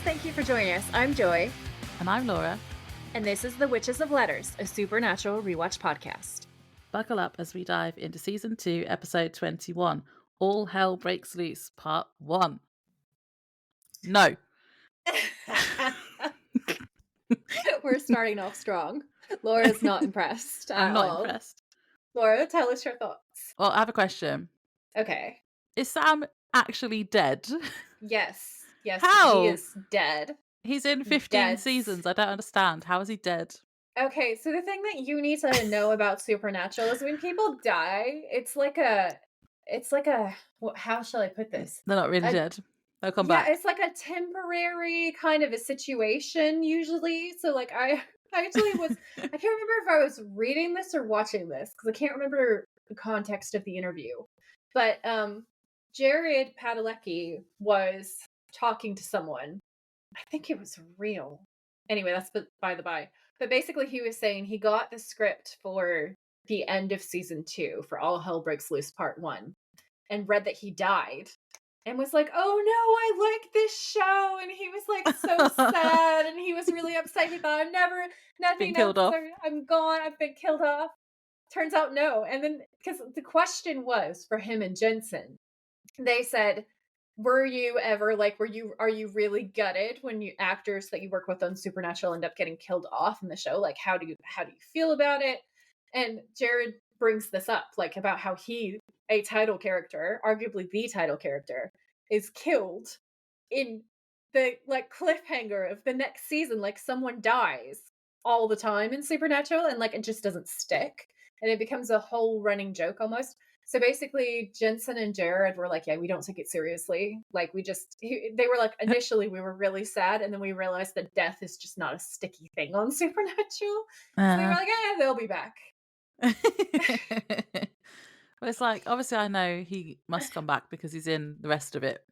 thank you for joining us. I'm Joy. And I'm Laura. And this is The Witches of Letters, a supernatural rewatch podcast. Buckle up as we dive into Season 2, Episode 21, All Hell Breaks Loose, Part 1. No. We're starting off strong. Laura's not impressed at I'm not all. impressed. Laura, tell us your thoughts. Well, I have a question. Okay. Is Sam actually dead? Yes. How? He is dead. He's in 15 seasons. I don't understand. How is he dead? Okay, so the thing that you need to know about Supernatural is when people die, it's like a, how shall I put this? They're not really dead. They'll come back. Yeah, it's like a temporary kind of a situation usually. So like I actually was, I can't remember if I was reading this or watching this because I can't remember the context of the interview. But Jared Padalecki was talking to someone. I think it was real. Anyway, that's by the by. But basically he was saying he got the script for the end of season 2 for All Hell Breaks Loose Part 1 and read that he died. And was like, oh no, I like this show. And he was like so sad. And he was really upset. He thought, nothing else. I'm gone. I've been killed off. Turns out no. And then, because the question was for him and Jensen, they said, were you ever like, are you really gutted when you actors that you work with on Supernatural end up getting killed off in the show? Like, how do you feel about it? And Jared brings this up, like about how he, a title character, arguably the title character, is killed in the like cliffhanger of the next season. Like someone dies all the time in Supernatural and like it just doesn't stick. And it becomes a whole running joke almost. So basically Jensen and Jared were like, yeah, we don't take it seriously. Like they were like, initially we were really sad. And then we realized that death is just not a sticky thing on Supernatural. So they were like, yeah, they'll be back. Well, it's like, obviously I know he must come back because he's in the rest of it.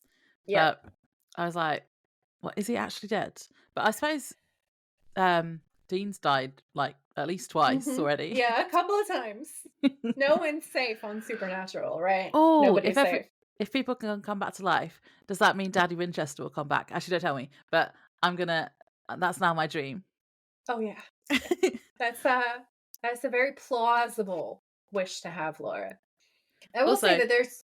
Yeah. But I was like, what, is he actually dead? But I suppose Dean's died like at least twice already. Yeah, a couple of times. No one's safe on Supernatural, right? Oh, nobody's safe. If people can come back to life, does that mean Daddy Winchester will come back? Actually, don't tell me. But that's now my dream. Oh yeah. That's a very plausible wish to have, Laura. I will say that there's.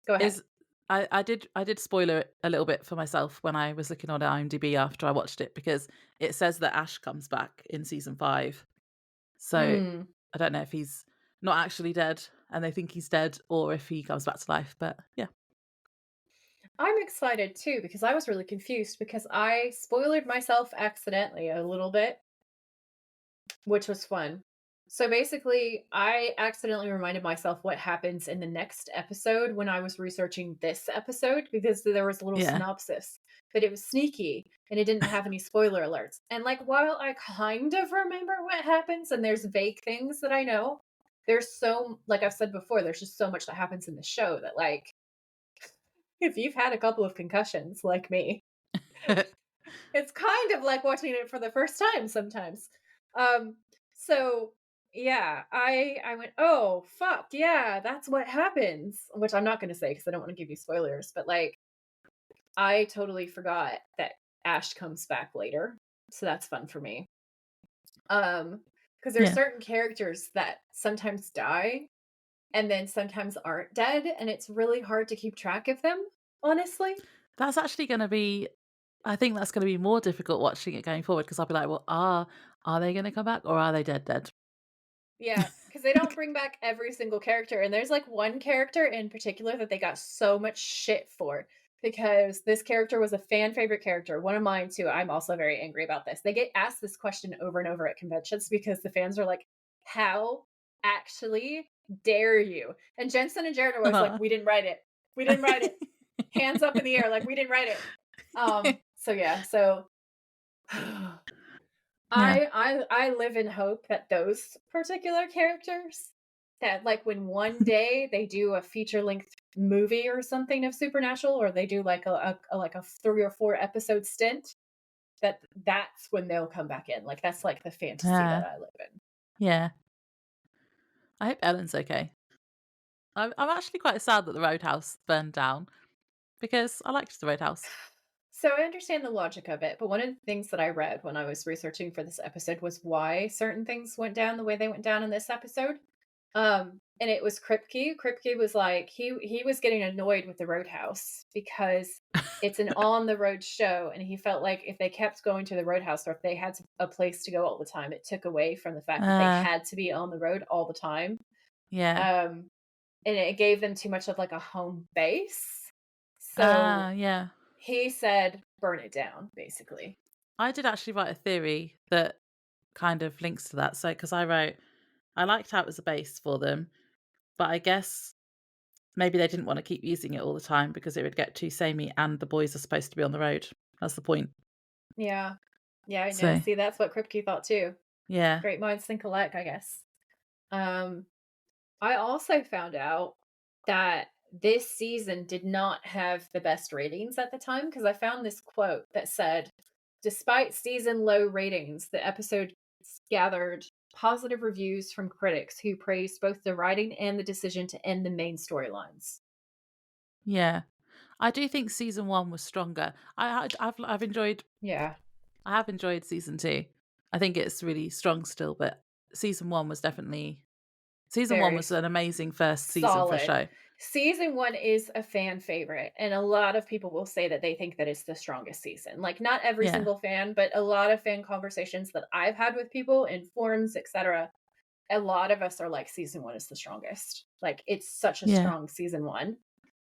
Go ahead. I did spoiler it a little bit for myself when I was looking on IMDb after I watched it because it says that Ash comes back in season 5. So I don't know if he's not actually dead and they think he's dead or if he comes back to life. But yeah. I'm excited too because I was really confused because I spoiled myself accidentally a little bit, which was fun. So basically, I accidentally reminded myself what happens in the next episode when I was researching this episode because there was a little synopsis, but it was sneaky and it didn't have any spoiler alerts. And like, while I kind of remember what happens and there's vague things that I know, there's like I've said before, there's just so much that happens in the show that like, if you've had a couple of concussions like me, it's kind of like watching it for the first time sometimes. So yeah, I went, oh, fuck, yeah, that's what happens. Which I'm not going to say because I don't want to give you spoilers. But, like, I totally forgot that Ash comes back later. So that's fun for me. Because there's certain characters that sometimes die and then sometimes aren't dead. And it's really hard to keep track of them, honestly. That's actually going to be... I think that's going to be more difficult watching it going forward because I'll be like, well, are they going to come back or are they dead? Yeah, because they don't bring back every single character. And there's like one character in particular that they got so much shit for because this character was a fan favorite character. One of mine too. I'm also very angry about this. They get asked this question over and over at conventions because the fans are like, how actually dare you? And Jensen and Jared are always like, we didn't write it. We didn't write it. Hands up in the air like we didn't write it. So yeah, so I live in hope that those particular characters that like when one day they do a feature-length movie or something of Supernatural or they do like a 3 or 4 episode stint that's when they'll come back in. Like that's like the fantasy that I live in. Yeah. I hope Ellen's okay. I'm actually quite sad that the Roadhouse burned down because I liked the Roadhouse. So I understand the logic of it, but one of the things that I read when I was researching for this episode was why certain things went down the way they went down in this episode. And it was Kripke. Kripke was like he was getting annoyed with the Roadhouse because it's an on the road show, and he felt like if they kept going to the Roadhouse or if they had a place to go all the time, it took away from the fact that they Uh, had to be on the road all the time. yeah. Um, and it gave them too much of like a home base. So Yeah. he said, "Burn it down," basically. I did actually write a theory that kind of links to that. So, because I wrote, I liked how it was a base for them, but I guess maybe they didn't want to keep using it all the time because it would get too samey and the boys are supposed to be on the road. That's the point. Yeah. Yeah, I know. So, See, that's what Kripke thought too. yeah. Great minds think alike, I guess. Um, I also found out that this season did not have the best ratings at the time because I found this quote that said, despite season low ratings, the episode gathered positive reviews from critics who praised both the writing and the decision to end the main storylines. Yeah. I do think season 1 was stronger. I've enjoyed Yeah, I have enjoyed season 2. I think it's really strong still, but season 1 very was an amazing first season for a solid. show. Season 1 is a fan favorite, and a lot of people will say that they think that it's the strongest season. Like, not every Yeah. single fan, but a lot of fan conversations that I've had with people in forums, etc. A lot of us are like, season 1 is the strongest. Like, it's such a Yeah. strong season 1.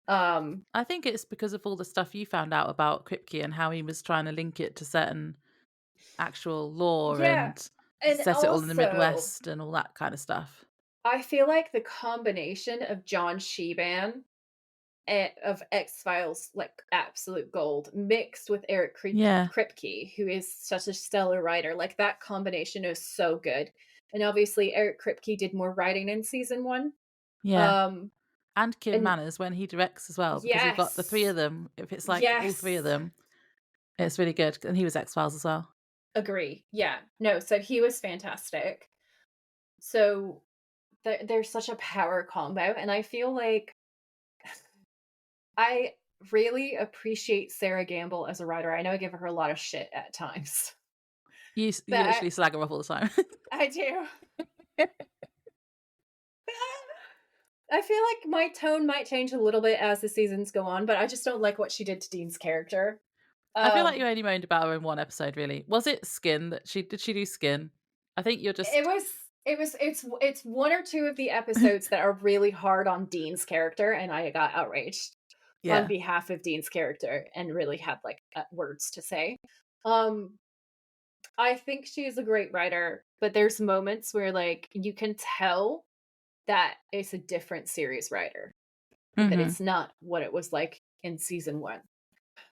Um, I think it's because of all the stuff you found out about Kripke and how he was trying to link it to certain actual lore yeah, and and set it all in the also, Midwest and all that kind of stuff. I feel like the combination of John Sheban of X-Files, like absolute gold, mixed with Yeah. Kripke, who is such a stellar writer. Like that combination is so good. And obviously Eric Kripke did more writing in season 1. Yeah. Um And Kim and Manners when he directs as well, because you've got the 3 yes. of them. If it's like all 3 of Yes. them, it's really good. And he was X-Files as well. Agree. Yeah. No, so he was fantastic. So there's such a power combo, and I feel like I really appreciate Sarah Gamble as a writer. I know I give her a lot of shit at times. You But literally slag her off all the time. I do. I feel like my tone might change a little bit as the seasons go on, but I just don't like what she did to Dean's character. I feel like you Um, only moaned about her in one episode, really. Was it Skin that did she do Skin? I think you're it just was it's one or two of the episodes that are really hard on Dean's character, and I got outraged on yeah. behalf of Dean's character and really had like words to say. Um, I think she is a great writer, but there's moments where like you can tell that it's a different series writer, that Mhm. it's not what it was like in season 1.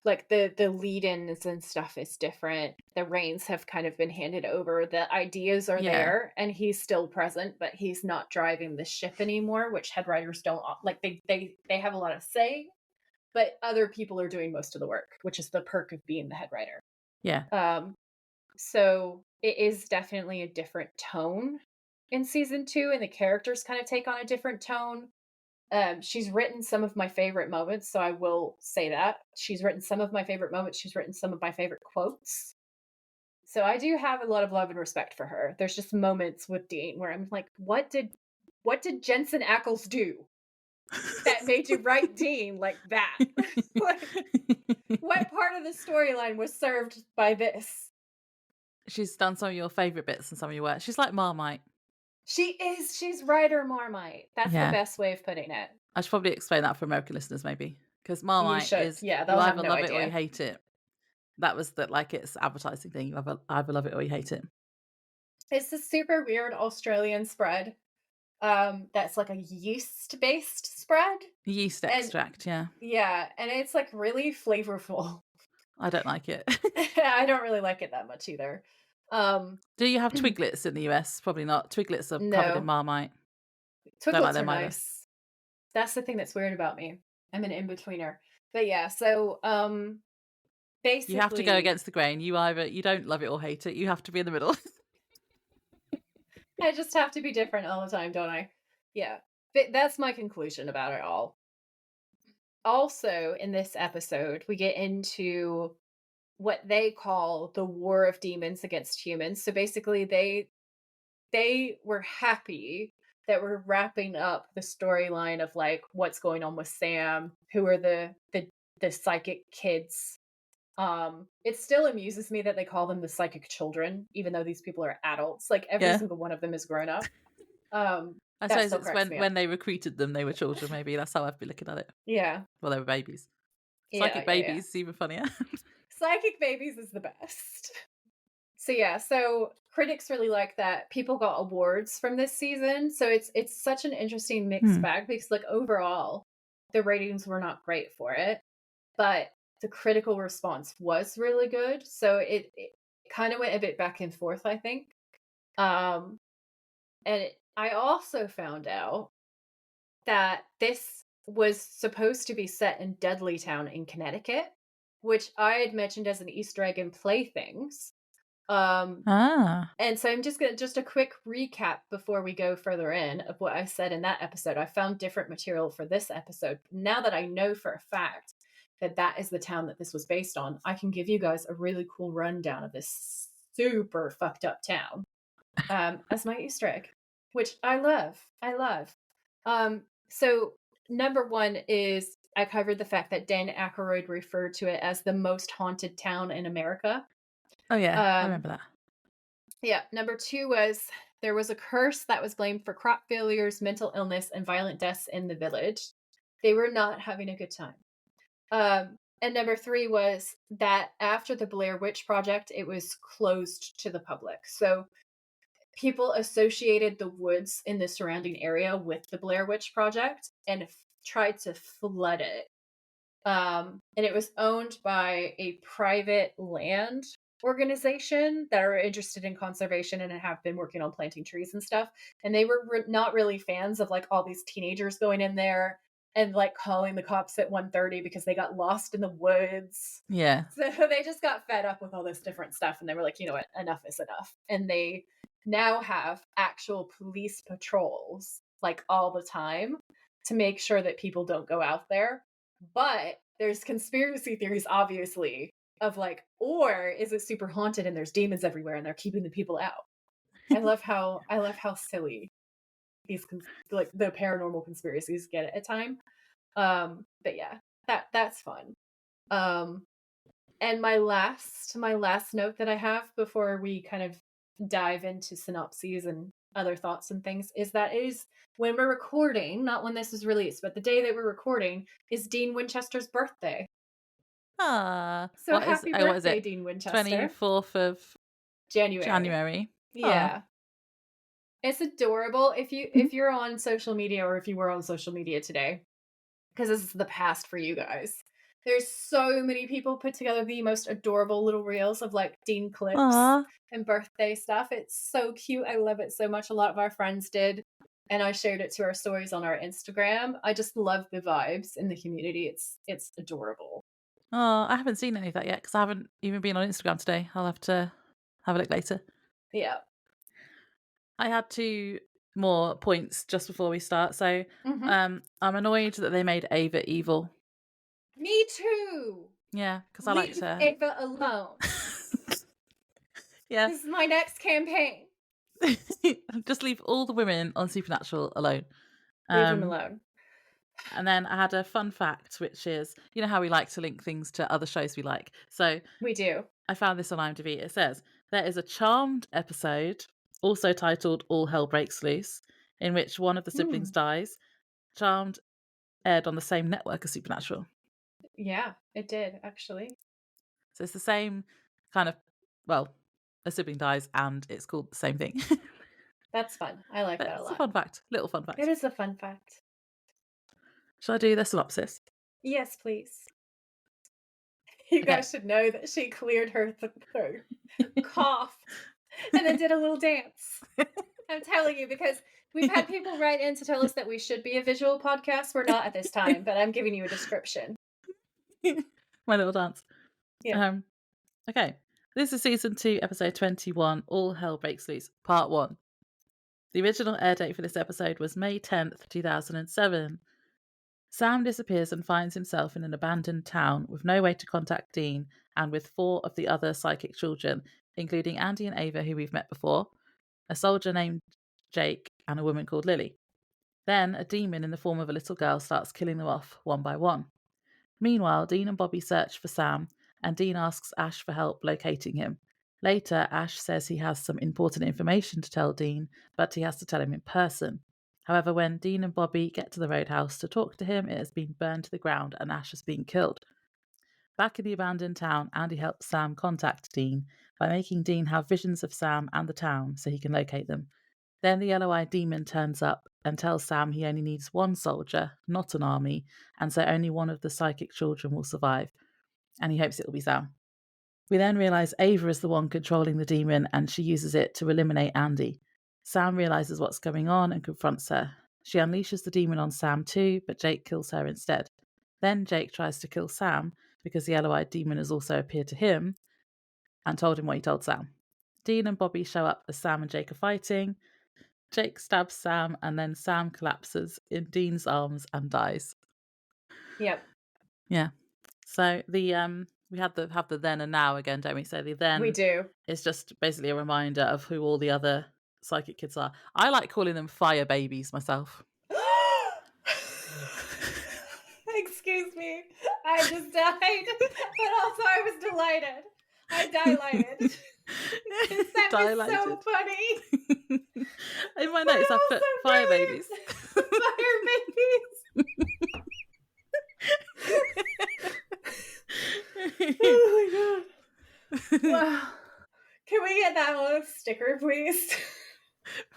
Like the lead-ins and stuff is different. The reins have kind of been handed over. The ideas are Yeah. there and he's still present, but he's not driving the ship anymore, which head writers don't like they have a lot of say, but other people are doing most of the work, which is the perk of being the head writer. Yeah. Um so it is definitely a different tone in season 2, and the characters kind of take on a different tone. She's written some of my favorite moments, so I will say that. She's written some of my favorite moments, she's written some of my favorite quotes. So I do have a lot of love and respect for her. There's just moments with Dean where I'm like, what did Jensen Ackles do that made you write Dean like that? Like, what part of the storyline was served by this? She's done some of your favourite bits and some of your work. She's like Marmite. She's writer Marmite. That's the Yeah. best way of putting it. I should probably explain that for American listeners maybe. Because You Marmite should. is Yeah, you they'll have either no love it or you idea. hate it. That was the like it's advertising thing. You either love it or you hate it. It's a super weird Australian spread. That's like a yeast-based spread. Yeast And extract, yeah. yeah, and it's like really flavorful. I don't like it. I don't really like it that much either. Um, Do you have Twiglets in the US? Probably not. Twiglets are covered in no, Marmite. Don't like Twiglets are them either. nice. That's the thing that's weird about me. I'm an in-betweener. But yeah, so You have to go basically against the grain. You don't love it or hate it. You have to be in the middle. I just have to be different all the time, don't I? Yeah. But that's my conclusion about it all. Also, in this episode, we get into what they call the war of demons against humans. So basically they were happy that we're wrapping up the storyline of like what's going on with Sam, who are the psychic kids. It still amuses me that they call them the psychic children, even though these people are adults. Like every Yeah. single one of them is grown up. I That suppose still it's cracks me up. when they recruited them, they were children. Maybe that's how I've been looking at it. Yeah. Well, they were babies. Yeah, Psychic yeah, yeah. babies, even funnier. Psychic babies is the best. So yeah, so critics really like that. People got awards from this season. So it's such an interesting mixed bag because like overall the ratings were not great for it, but the critical response was really good. So it kind of went a bit back and forth, I think. Um I also found out that this was supposed to be set in Dudley Town in Connecticut, which I had mentioned as an Easter egg in Playthings. Ah. And so I'm just a quick recap before we go further in of what I said in that episode. I found different material for this episode. Now that I know for a fact that that is the town that this was based on, I can give you guys a really cool rundown of this super fucked up town as my Easter egg, which I love. I love. So number one is I covered the fact that Dan Aykroyd referred to it as the most haunted town in America. Oh yeah, I Um, remember that. yeah. Number two was there was a curse that was blamed for crop failures, mental illness, and violent deaths in the village. They were not having a good time. And number three was that after the Blair Witch Project, it was closed to the public. So people associated the woods in the surrounding area with the Blair Witch Project and tried to flood it. And it was owned by a private land organization that are interested in conservation and have been working on planting trees and stuff. And they were not really fans of like all these teenagers going in there and like calling the cops at 1:30 because they got lost in the woods. Yeah. So they just got fed up with all this different stuff and they were like, you know what, enough is enough. And they now have actual police patrols like all the time to make sure that people don't go out there. But there's conspiracy theories, obviously, of like, or is it super haunted and there's demons everywhere and they're keeping the people out? I love how silly these like the paranormal conspiracies get at a time. But yeah, that's fun. And my last note that I have before we kind of dive into synopses and other thoughts and things is that it is when we're recording, not when this is released, but the day that we're recording is Dean Winchester's birthday. Ah. So happy birthday, what is it? Dean Winchester. 24th of January. Yeah. Oh. It's adorable. If you're on social media or if you were on social media today, because this is the past for you guys. There's so many people put together the most adorable little reels of like Dean clips and birthday stuff. It's so cute. I love it so much. A lot of our friends did. And I shared it to our stories on our Instagram. I just love the vibes in the community. It's adorable. Oh, I haven't seen any of that yet because I haven't even been on Instagram today. I'll have to have a look later. Yeah. I had 2 more points just before we start. So I'm annoyed that they made Ava evil. Me too. Yeah, because I liked her. Ava alone. Yeah. This is my next campaign. Just leave all the women on Supernatural alone. Leave them alone. And then I had a fun fact, which is, you know how we like to link things to other shows we like. So we do. I found this on IMDb. It says, there is a Charmed episode, also titled All Hell Breaks Loose, in which one of the siblings dies. Charmed aired on the same network as Supernatural. Yeah, it did, actually. So it's the same kind of, well, a sibling dies and it's called the same thing. That's fun. I like that a lot. It's a fun fact. Little fun fact. It is a fun fact. Shall I do the synopsis? Yes, please. You guys should know that she cleared her cough and then did a little dance. I'm telling you, because we've had people write in to tell us that we should be a visual podcast. We're not at this time, but I'm giving you a description. My little dance. Yeah. Okay. This is season 2, episode 21, All Hell Breaks Loose, part 1. The original air date for this episode was May 10th, 2007. Sam disappears and finds himself in an abandoned town with no way to contact Dean and with 4 of the other psychic children, including Andy and Ava, who we've met before, a soldier named Jake, and a woman called Lily. Then a demon in the form of a little girl starts killing them off one by one. Meanwhile, Dean and Bobby search for Sam, and Dean asks Ash for help locating him. Later, Ash says he has some important information to tell Dean, but he has to tell him in person. However, when Dean and Bobby get to the roadhouse to talk to him, it has been burned to the ground and Ash has been killed. Back in the abandoned town, Andy helps Sam contact Dean by making Dean have visions of Sam and the town so he can locate them. Then the yellow-eyed demon turns up and tells Sam he only needs 1 soldier, not an army, and so only one of the psychic children will survive, and he hopes it will be Sam. We then realise Ava is the one controlling the demon and she uses it to eliminate Andy. Sam realises what's going on and confronts her. She unleashes the demon on Sam too, but Jake kills her instead. Then Jake tries to kill Sam because the yellow-eyed demon has also appeared to him and told him what he told Sam. Dean and Bobby show up as Sam and Jake are fighting. Jake stabs Sam and then Sam collapses in Dean's arms and dies. Yep. Yeah. So we have the then and now again, don't we? So the then We do. is just basically a reminder of who all the other psychic kids are. I like calling them fire babies myself. Excuse me. I just died, but also I was delighted. I dilated. That was so funny. In my notes, I put fire babies. Fire babies. Oh my god. Wow. Can we get that on a sticker, please?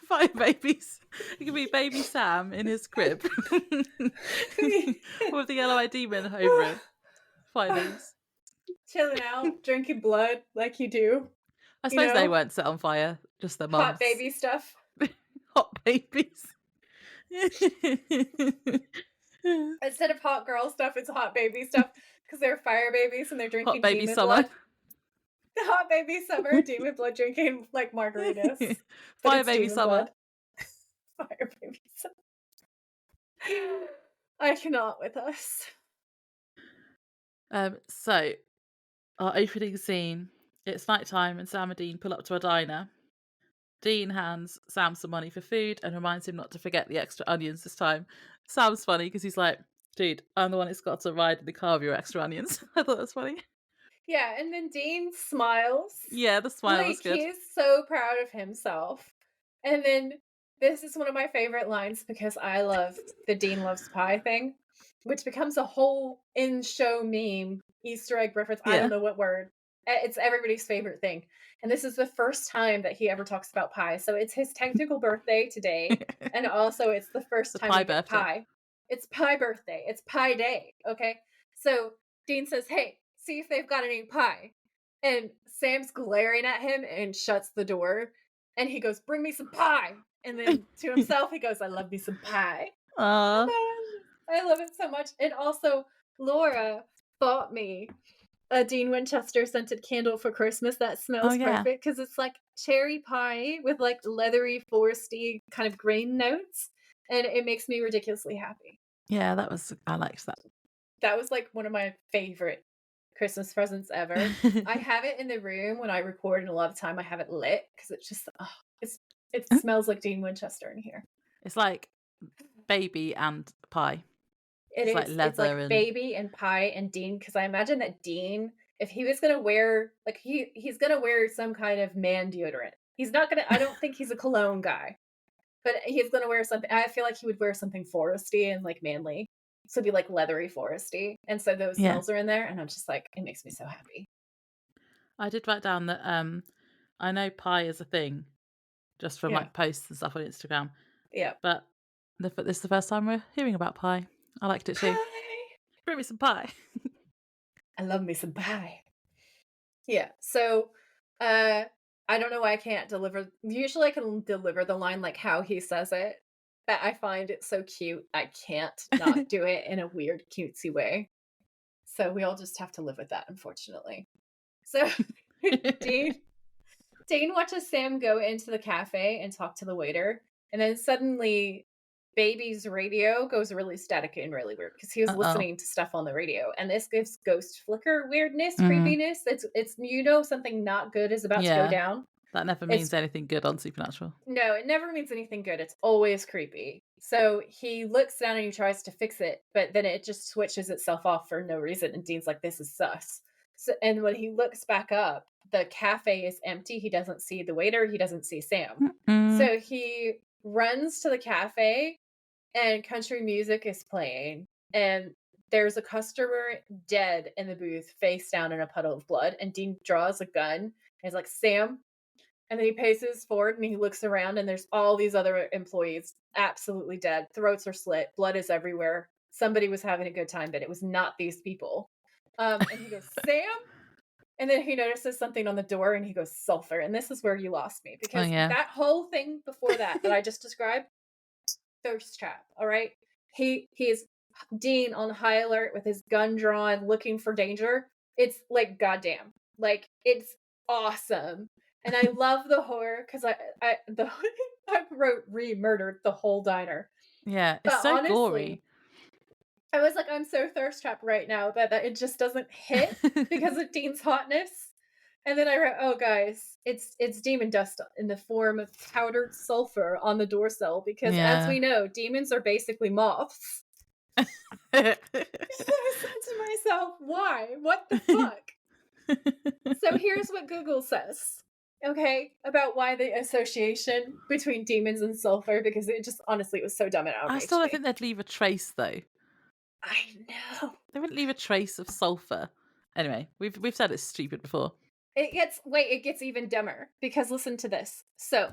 Fire babies. It could be baby Sam in his crib with the yellow-eyed demon over him. Fire babies. Chilling out, drinking blood like you do. I suppose they weren't set on fire, just their mums. Hot baby stuff. Hot babies. Instead of hot girl stuff, it's hot baby stuff because they're fire babies and they're drinking hot baby demon summer. blood. Hot baby summer, demon blood drinking like margaritas. Fire baby summer. Fire baby summer. I cannot with us. So our opening scene, it's nighttime and Sam and Dean pull up to a diner. Dean hands Sam some money for food and reminds him not to forget the extra onions this time. Sam's funny because he's like, dude, I'm the one who's got to ride in the car with your extra onions. I thought that was funny. Yeah, and then Dean smiles. Yeah, the smile was good. He's so proud of himself. And then this is one of my favorite lines because I love the Dean loves pie thing, which becomes a whole in-show meme, Easter egg reference. Yeah. I don't know what word. It's everybody's favorite thing. And this is the first time that he ever talks about pie. So it's his technical birthday today. And also it's the first time we get pie. It's pie birthday. It's pie day. Okay. So Dean says, hey, see if they've got any pie. And Sam's glaring at him and shuts the door. And he goes, bring me some pie. And then to himself, he goes, I love me some pie. Aww. I love it so much. And also, Laura bought me a Dean Winchester scented candle for Christmas that smells perfect because it's like cherry pie with like leathery, foresty kind of grain notes. And it makes me ridiculously happy. Yeah, I liked that. That was like one of my favorite Christmas presents ever. I have it in the room when I record, and a lot of time I have it lit because it's just it smells like Dean Winchester in here. It's like baby and pie. It's like leather. It's like baby and pie and Dean, because I imagine that Dean, if he was gonna wear like he's gonna wear some kind of man deodorant. He's not gonna. I don't think he's a cologne guy, but he's gonna wear something. I feel like he would wear something foresty and like manly. So it'd be like leathery foresty. And so those smells are in there. And I'm just like, it makes me so happy. I did write down that I know pie is a thing just from like posts and stuff on Instagram. Yeah. But this is the first time we're hearing about pie. I liked it too. Pie. Bring me some pie. I love me some pie. Yeah. So I don't know why I can't deliver. Usually I can deliver the line like how he says it. But I find it so cute. I can't not do it in a weird, cutesy way. So we all just have to live with that, unfortunately. So Dean watches Sam go into the cafe and talk to the waiter. And then suddenly baby's radio goes really staticky and really weird because he was Uh-oh. listening to stuff on the radio, and this gives ghost flicker weirdness, Mm, creepiness. It's something not good is about to go yeah. down. That never It's means anything good on Supernatural. No, it never means anything good. It's always creepy. So he looks down and he tries to fix it, but then it just switches itself off for no reason. And Dean's like, "This is sus." So, and when he looks back up, the cafe is empty. He doesn't see the waiter. He doesn't see Sam. Mm. So he runs to the cafe, and country music is playing. And there's a customer dead in the booth, face down in a puddle of blood. And Dean draws a gun. And he's like, "Sam." And then he paces forward and he looks around, and there's all these other employees absolutely dead. Throats are slit, blood is everywhere. Somebody was having a good time, but it was not these people. And he goes, "Sam?" And then he notices something on the door and he goes, "Sulphur." And this is where you lost me, Oh, because yeah. that whole thing before that I just described, thirst trap. All right. He is Dean on high alert with his gun drawn, looking for danger. It's like goddamn. Like it's awesome. And I love the horror because I wrote re-murdered the whole diner. Yeah, it's But so honestly, gory. I was like, I'm so thirst trapped right now that it just doesn't hit because of Dean's hotness. And then I wrote, "Oh guys, it's demon dust in the form of powdered sulfur on the door sill," because as Yeah. we know, demons are basically moths. I said to myself, why? What the fuck? So here's what Google says, okay, about why the association between demons and sulfur, because it just honestly it was so dumb and I still outraged don't me. think they'd leave a trace, though. I know. They wouldn't leave a trace of sulfur. Anyway, we've said it's stupid before. It gets even dumber because listen to this. So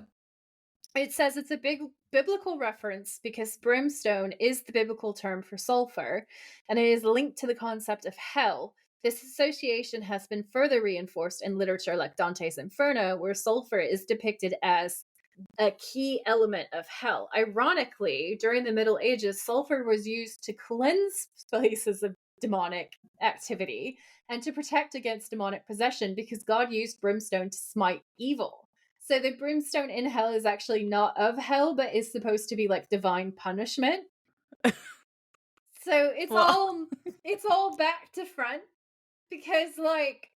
it says it's a big biblical reference because brimstone is the biblical term for sulfur, and it is linked to the concept of hell. This association has been further reinforced in literature like Dante's Inferno, where sulfur is depicted as a key element of hell. Ironically, during the Middle Ages, sulfur was used to cleanse places of demonic activity and to protect against demonic possession because God used brimstone to smite evil. So the brimstone in hell is actually not of hell, but is supposed to be like divine punishment. So What? it's all back to front because like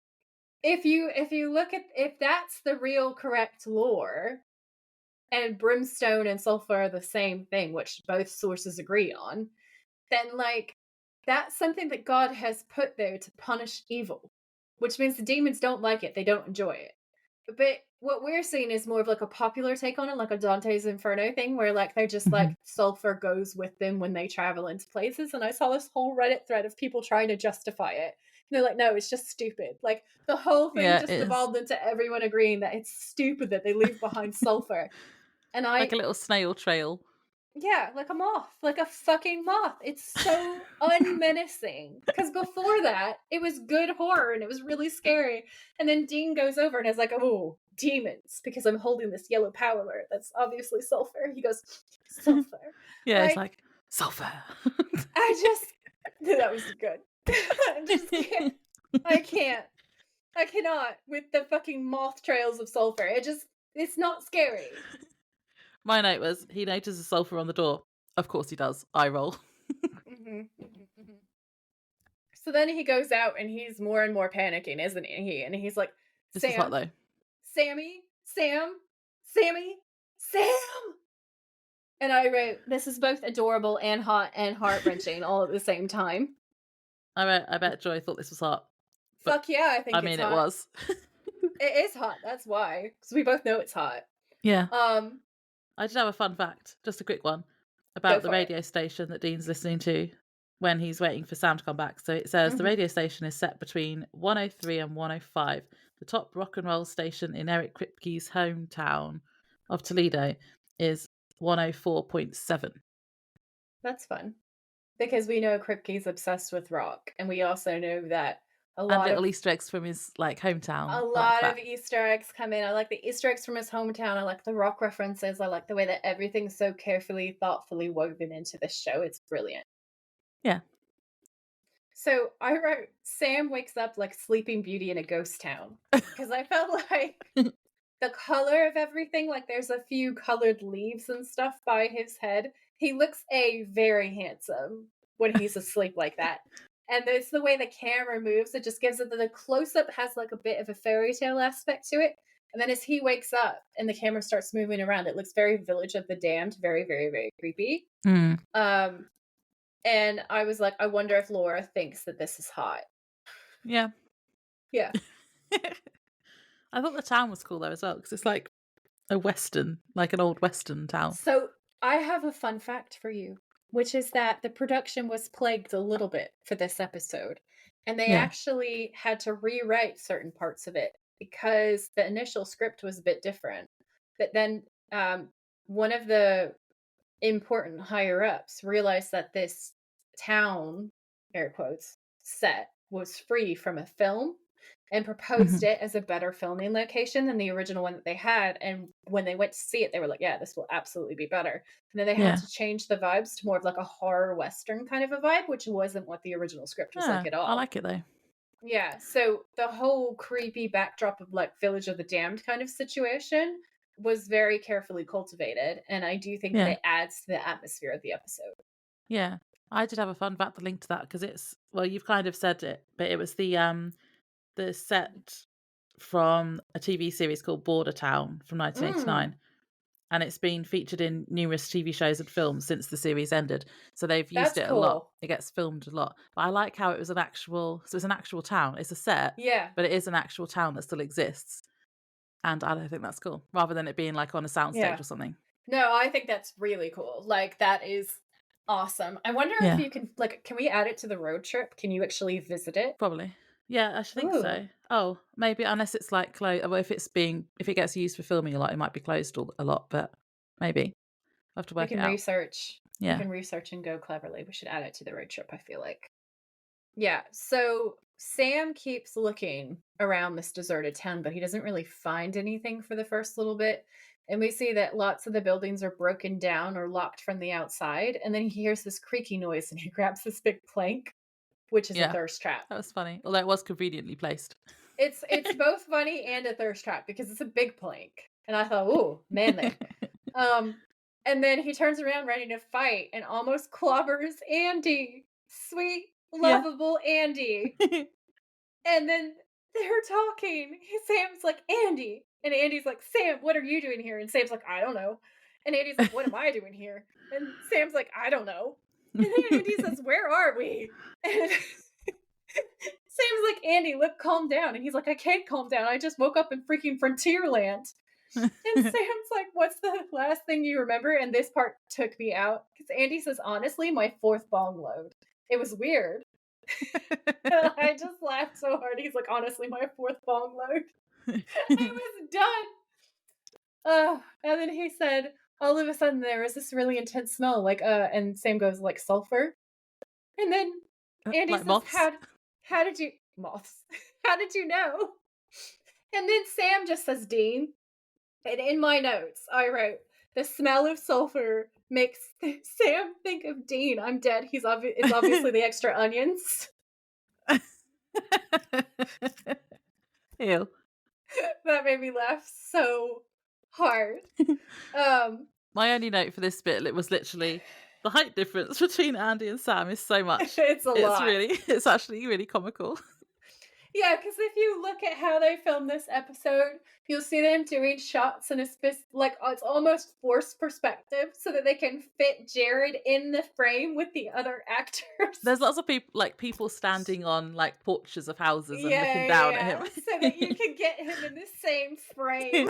if you look at if that's the real correct lore, and brimstone and sulfur are the same thing, which both sources agree on, then like that's something that God has put there to punish evil, which means the demons don't like it, they don't enjoy it. But what we're seeing is more of like a popular take on it, like a Dante's Inferno thing, where like they're just like Mhm. sulfur goes with them when they travel into places. And I saw this whole Reddit thread of people trying to justify it. And they're like, no, it's just stupid. Like the whole thing Yeah, it just is. devolved into everyone agreeing that it's stupid that they leave behind sulfur. And Like a little snail trail. yeah, like a moth, like a fucking moth. It's so unmenacing. Because before that, it was good horror and it was really scary. And then Dean goes over and is like, "Oh, demons," because I'm holding this yellow powder that's obviously sulfur. He goes, "Sulfur." Yeah, it's Like, like sulfur. I just, that was good. I just can't. I can't. I cannot with the fucking moth trails of sulfur. It's not scary. My note was he notices sulfur on the door. Of course he does. Eye roll. Mm-hmm. So then he goes out and he's more and more panicking, isn't he? And he's like, This was hot "Sam, though. Sammy, Sam, Sammy, Sam." And I wrote, "This is both adorable and hot and heart wrenching all at the same time." I bet Joy thought this was hot. But Fuck yeah, I I think it's mean it hot. was. It is hot. That's why, because we both know it's hot. Yeah. Um, I did have a fun fact, just a quick one, go about the for it. radio station that Dean's listening to when he's waiting for Sam to come back. So it says the Mhm. radio station is set between 103 and 105. The top rock and roll station in Eric Kripke's hometown of Toledo is 104.7. That's fun because we know Kripke's obsessed with rock, and we also know that a And lot of little Easter eggs from his A hometown, like lot of that. Easter eggs come in. I like the Easter eggs from his hometown. I like the rock references. I like the way that everything's so carefully, thoughtfully woven into this show. It's brilliant. Yeah. So I wrote Sam wakes up like Sleeping Beauty in a ghost town because I felt like the color of everything, like there's a few colored leaves and stuff by his head. He looks very handsome when he's asleep like that. And it's the way the camera moves, it just gives it the close up has like a bit of a fairy tale aspect to it. And then as he wakes up and the camera starts moving around, it looks very Village of the Damned, very, very, very creepy. Mm. And I was like, I wonder if Laura thinks that this is hot. Yeah. Yeah. I thought the town was cool though as well, because it's like a western, like an old western town. So I have a fun fact for you, which is that the production was plagued a little bit for this episode. And they actually had to rewrite certain parts of it because the initial script was a bit different. But then one of the important higher ups realized that this town, air quotes, set was free from a film and proposed it as a better filming location than the original one that they had. And when they went to see it, they were like, yeah, this will absolutely be better. And then they had to change the vibes to more of like a horror Western kind of a vibe, which wasn't what the original script was like at all. I like it though. Yeah. So the whole creepy backdrop of like Village of the Damned kind of situation was very carefully cultivated. And I do think that it adds to the atmosphere of the episode. Yeah. I did have a fun fact to link to that because it's, well, you've kind of said it, but it was the set from a TV series called Border Town from 1989. And it's been featured in numerous TV shows and films since the series ended. So they've used it a lot. It gets filmed a lot. But I like how it was an actual town. It's a set, but it is an actual town that still exists. And I think that's cool, rather than it being like on a soundstage or something. No, I think that's really cool. Like, that is awesome. I wonder if you can, like, can we add it to the road trip? Can you actually visit it? Probably. Yeah, I should think so. Oh, maybe, unless it's like closed. Well, if it gets used for filming a lot, it might be closed a lot, but maybe. I'll have to work it out. We can research. Yeah. We can research and go cleverly. We should add it to the road trip, I feel like. Yeah, so Sam keeps looking around this deserted town, but he doesn't really find anything for the first little bit. And we see that lots of the buildings are broken down or locked from the outside. And then he hears this creaky noise and he grabs this big plank, which is a thirst trap. That was funny. Although it was conveniently placed. It's both funny and a thirst trap because it's a big plank. And I thought, ooh, manly. And then he turns around ready to fight and almost clobbers Andy. Sweet, lovable Andy. And then they're talking. Sam's like, Andy. And Andy's like, Sam, what are you doing here? And Sam's like, I don't know. And Andy's like, what am I doing here? And Sam's like, I don't know. And then Andy says, where are we? And Sam's like, Andy, look, calm down. And he's like, I can't calm down. I just woke up in freaking Frontierland. And Sam's like, what's the last thing you remember? And this part took me out. Because Andy says, honestly, my fourth bong load. It was weird. And I just laughed so hard. He's like, honestly, my fourth bong load. I was done. And then he said, all of a sudden there was this really intense smell, like and Sam goes, like sulphur. And then Andy like says, moths? how did you moths? How did you know? And then Sam just says Dean. And in my notes, I wrote, the smell of sulphur makes Sam think of Dean. I'm dead. It's obviously the extra onions. Ew. That made me laugh so hard. My only note for this bit was literally the height difference between Andy and Sam is so much. It's a lot. It's actually really comical. Yeah, because if you look at how they filmed this episode, you'll see them doing shots in it's almost forced perspective so that they can fit Jared in the frame with the other actors. There's lots of people standing on like porches of houses and looking down at him. So that you can get him in the same frame.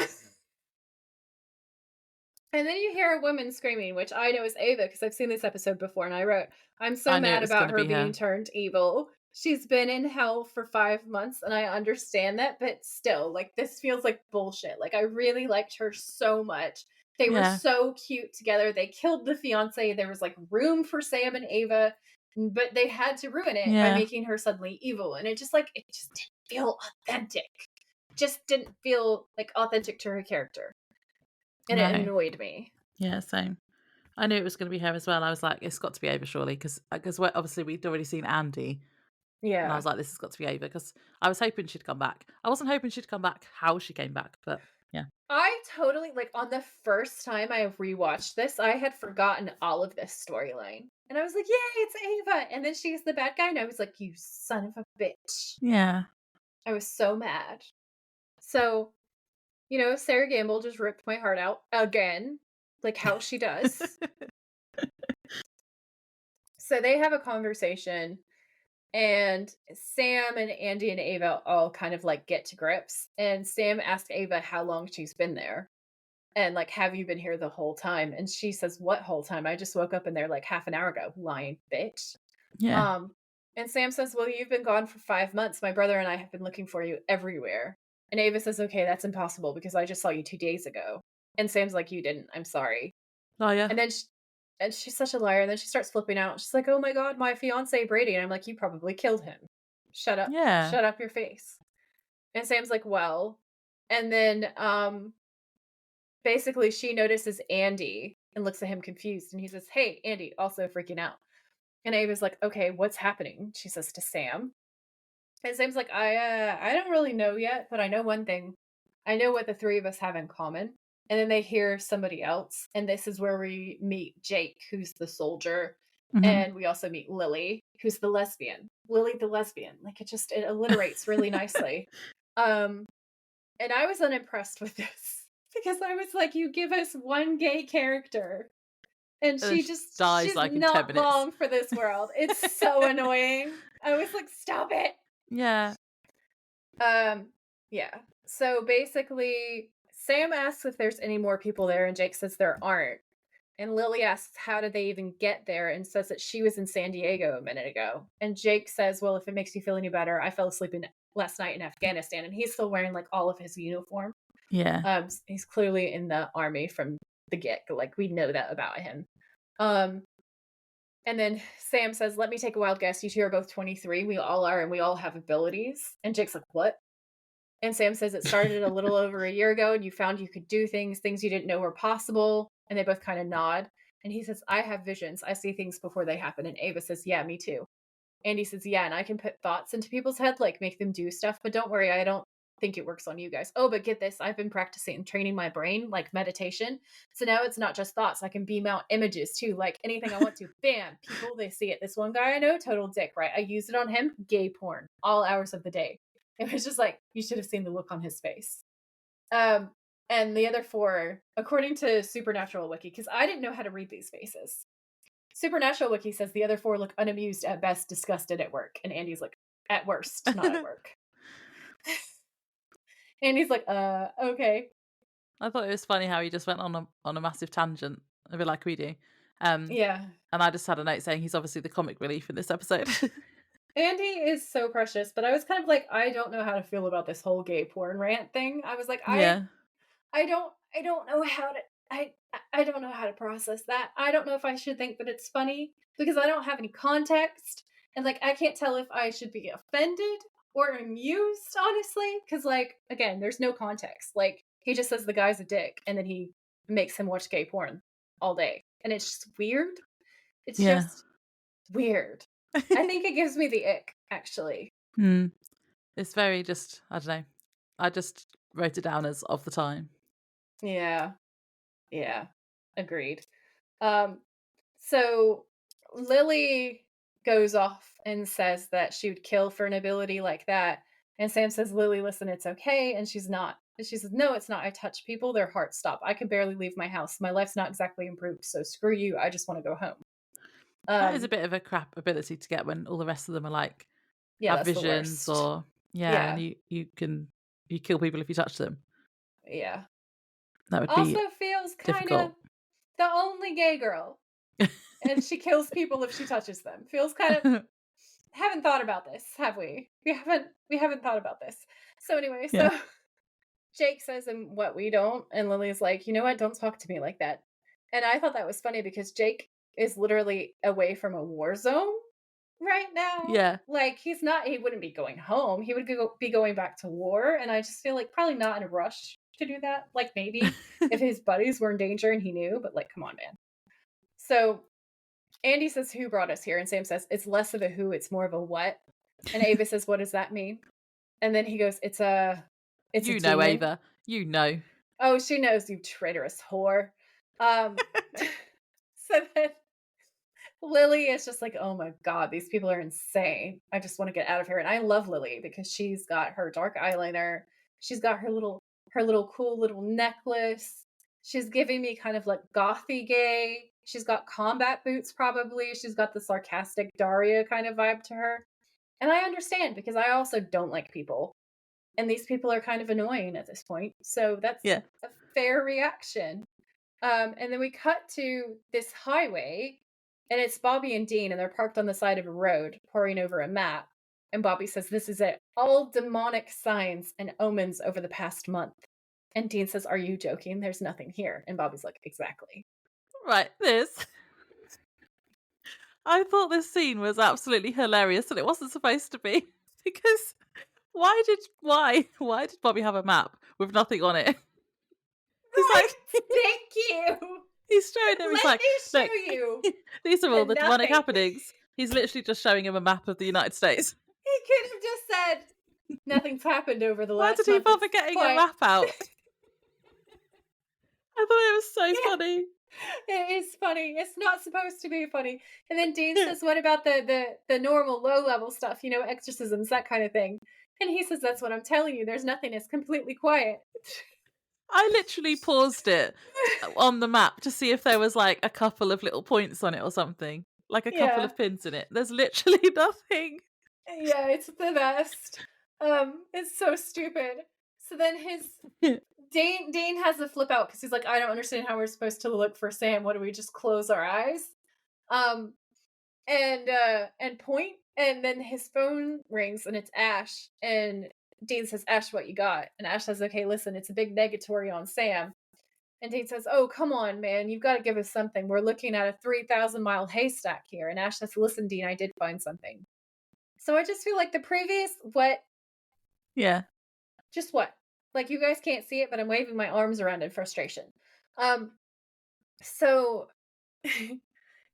And then you hear a woman screaming, which I know is Ava because I've seen this episode before, and I wrote, I'm so mad about her being turned evil. She's been in hell for 5 months, and I understand that, but still, like, this feels like bullshit. Like, I really liked her so much. They were so cute together. They killed the fiance. There was, like, room for Sam and Ava, but they had to ruin it by making her suddenly evil. And it just didn't feel authentic. It just didn't feel, like, authentic to her character. And it annoyed me. Yeah, same. I knew it was going to be her as well. I was like, it's got to be Ava, surely, because obviously we'd already seen Andy. Yeah. And I was like, this has got to be Ava, because I was hoping she'd come back. I wasn't hoping she'd come back how she came back, but Yeah. I totally like, on the first time I rewatched this, I had forgotten all of this storyline. And I was like, "Yay, it's Ava!" And then she's the bad guy, and I was like, "You son of a bitch." Yeah. I was so mad. So, Sarah Gamble just ripped my heart out again, like how she does. So they have a conversation, and Sam and Andy and Ava all kind of like get to grips. And Sam asks Ava how long she's been there. And like, have you been here the whole time? And she says, what whole time? I just woke up in there like half an hour ago, lying bitch. Yeah. Um, and Sam says, well, you've been gone for 5 months. My brother and I have been looking for you everywhere. And Ava says, okay, that's impossible because I just saw you 2 days ago. And Sam's like, you didn't. I'm sorry. Liar. And then and she's such a liar. And then she starts flipping out. She's like, oh my God, my fiance Brady. And I'm like, you probably killed him. Shut up. Yeah. Shut up your face. And Sam's like, well. And then basically she notices Andy and looks at him confused. And he says, hey, Andy, also freaking out. And Ava's like, okay, what's happening? She says to Sam. And Sam's like, I don't really know yet, but I know one thing. I know what the three of us have in common. And then they hear somebody else. And this is where we meet Jake, who's the soldier. Hmm. And we also meet Lily, who's the lesbian. Lily the lesbian. Like it alliterates really nicely. And I was unimpressed with this because I was like, you give us one gay character. And And then she dies she's like in 10 not minutes. long for this world. It's so annoying. I was like, stop it. Yeah. Yeah. So basically, Sam asks if there's any more people there, and Jake says there aren't. And Lily asks how did they even get there, and says that she was in San Diego a minute ago. And Jake says, well, if it makes you feel any better, I fell asleep last night in Afghanistan. And he's still wearing like all of his uniform. Yeah. He's clearly in the army from the get. Like we know that about him. And then Sam says, let me take a wild guess. You two are both 23. We all are, and we all have abilities. And Jake's like, what? And Sam says it started a little over a year ago, and you found you could do things you didn't know were possible. And they both kind of nod. And he says, I have visions. I see things before they happen. And Ava says, yeah, me too. And he says, yeah, and I can put thoughts into people's head, like make them do stuff. But don't worry, I don't think it works on you guys. Oh, but get this. I've been practicing training my brain, like meditation. So now it's not just thoughts. I can beam out images too, like anything I want to. Bam, people, they see it. This one guy I know, total dick, right? I used it on him, gay porn, all hours of the day. It was just like, you should have seen the look on his face. And the other four, according to Supernatural Wiki, because I didn't know how to read these faces. Supernatural Wiki says the other four look unamused at best, disgusted at work. And Andy's like, at worst, not at work. Andy's like, okay. I thought it was funny how he just went on a massive tangent, a bit like we do. Yeah. And I just had a note saying he's obviously the comic relief in this episode. Andy is so precious, but I was kind of like, I don't know how to feel about this whole gay porn rant thing. I was like, Yeah. I don't know how to I don't know how to process that. I don't know if I should think that it's funny because I don't have any context. And like I can't tell if I should be offended or amused, honestly, cuz like again, there's no context. Like he just says the guy's a dick and then he makes him watch gay porn all day. And it's just weird. It's Yeah. just weird. I think it gives me the ick, actually. It's very just, I don't know. I just wrote it down as of the time. Yeah. Yeah. Agreed. So Lily goes off and says that she would kill for an ability like that. And Sam says, Lily, listen, it's okay. And she's not. And she says, no, it's not. I touch people, their hearts stop. I can barely leave my house. My life's not exactly improved. So screw you. I just want to go home. That is a bit of a crap ability to get when all the rest of them are like, yeah, have that's visions the worst. or, and you kill people if you touch them. Yeah. That would be Also feels kind of difficult. the only gay girl. And she kills people if she touches them. Feels kind of haven't thought about this, have we? We haven't thought about this. So anyway, Yeah. so Jake says and what we don't, and Lily's like, you know what, don't talk to me like that. And I thought that was funny because Jake is literally away from a war zone right now. Yeah. Like he wouldn't be going home. He would be going back to war. And I just feel like probably not in a rush to do that. Like maybe if his buddies were in danger and he knew, but like, come on, man. So Andy says, who brought us here? And Sam says, it's less of a who, it's more of a what. And Ava says, what does that mean? And then he goes, it's a you know, demon. Ava. You know. Oh, she knows, you traitorous whore. Um, so then Lily is just like, "Oh my god, these people are insane. I just wanna get out of here." And I love Lily because she's got her dark eyeliner, she's got her little cool little necklace. She's giving me kind of like gothy gay. She's got combat boots probably. She's got the sarcastic Daria kind of vibe to her. And I understand because I also don't like people. And these people are kind of annoying at this point. So that's Yeah. a fair reaction. And then we cut to this highway, and it's Bobby and Dean, and they're parked on the side of a road, poring over a map. And Bobby says, "This is it. All demonic signs and omens over the past month." And Dean says, "Are you joking? There's nothing here." And Bobby's like, "Exactly." Right, this. I thought this scene was absolutely hilarious and it wasn't supposed to be because why did Bobby have a map with nothing on it? He's Right. like Thank you. he's showing him, he's Let like, me look, show you. these are all And the demonic nothing. happenings. He's literally just showing him a map of the United States. He could have just said, "Nothing's happened over the Why did last he month. bother It's getting a quiet." map out? I thought it was so Yeah. funny. It is funny. It's not supposed to be funny. And then Dean says, "What about the normal low level stuff? You know, exorcisms, that kind of thing." And he says, "That's what I'm telling you. There's nothing. It's completely quiet." I literally paused it on the map to see if there was like a couple of little points on it or something, like a couple Yeah, of pins in it. There's literally nothing. yeah, it's the best. It's so stupid. So then his Dean has a flip out because he's like, "I don't understand how we're supposed to look for Sam. What do we just close our eyes?" Um, and point, and then his phone rings and it's Ash, and Dean says, "Ash, what you got?" And Ash says, "Okay, listen, it's a big negatory on Sam." And Dean says, "Oh, come on, man, you've got to give us something. We're looking at a 3,000-mile haystack here." And Ash says, "Listen, Dean, I did find something." So I just feel like the previous what, Yeah. just what, like you guys can't see it, but I'm waving my arms around in frustration. um so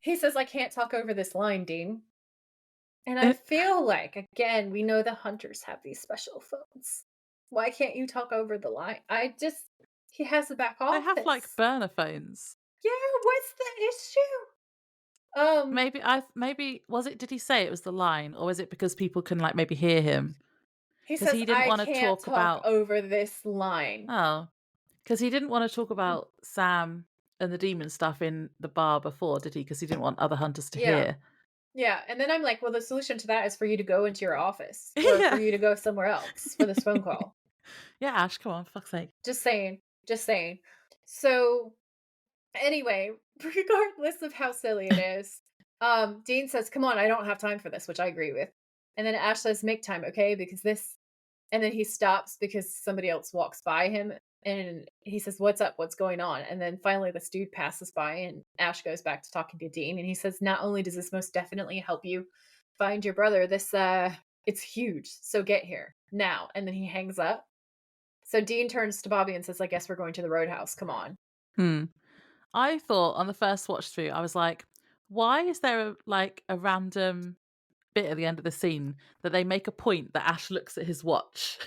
he says, "I can't talk over this line, Dean." And I feel like, again, we know the hunters have these special phones. Why can't you talk over the line? He has a back They have like office. burner phones. Yeah, what's the issue? Maybe was it, did he say it was the line or was it because people can like maybe hear him? He Because says, he didn't "I want to can't talk talk about over this line." oh, because he didn't want to talk about Sam and the demon stuff in the bar before, did he? Because he didn't want other hunters to Yeah. hear. Yeah. And then I'm like, well, the solution to that is for you to go into your office or for Yeah. you to go somewhere else for this phone call. Yeah, Ash, come on, for fuck's sake. Just saying. Just saying. So anyway, regardless of how silly it is, Dean says, "Come on, I don't have time for this," which I agree with. And then Ash says, "Make time, okay? Because this," and then he stops because somebody else walks by him, and he says, "What's up? What's going on?" And then finally this dude passes by and Ash goes back to talking to Dean, and he says, "Not only does this most definitely help you find your brother, this it's huge. So get here now." And then he hangs up. So Dean turns to Bobby and says, "I guess we're going to the roadhouse. Come on." Hmm. I thought on the first watch through, I was like, why is there a random bit at the end of the scene that they make a point that Ash looks at his watch?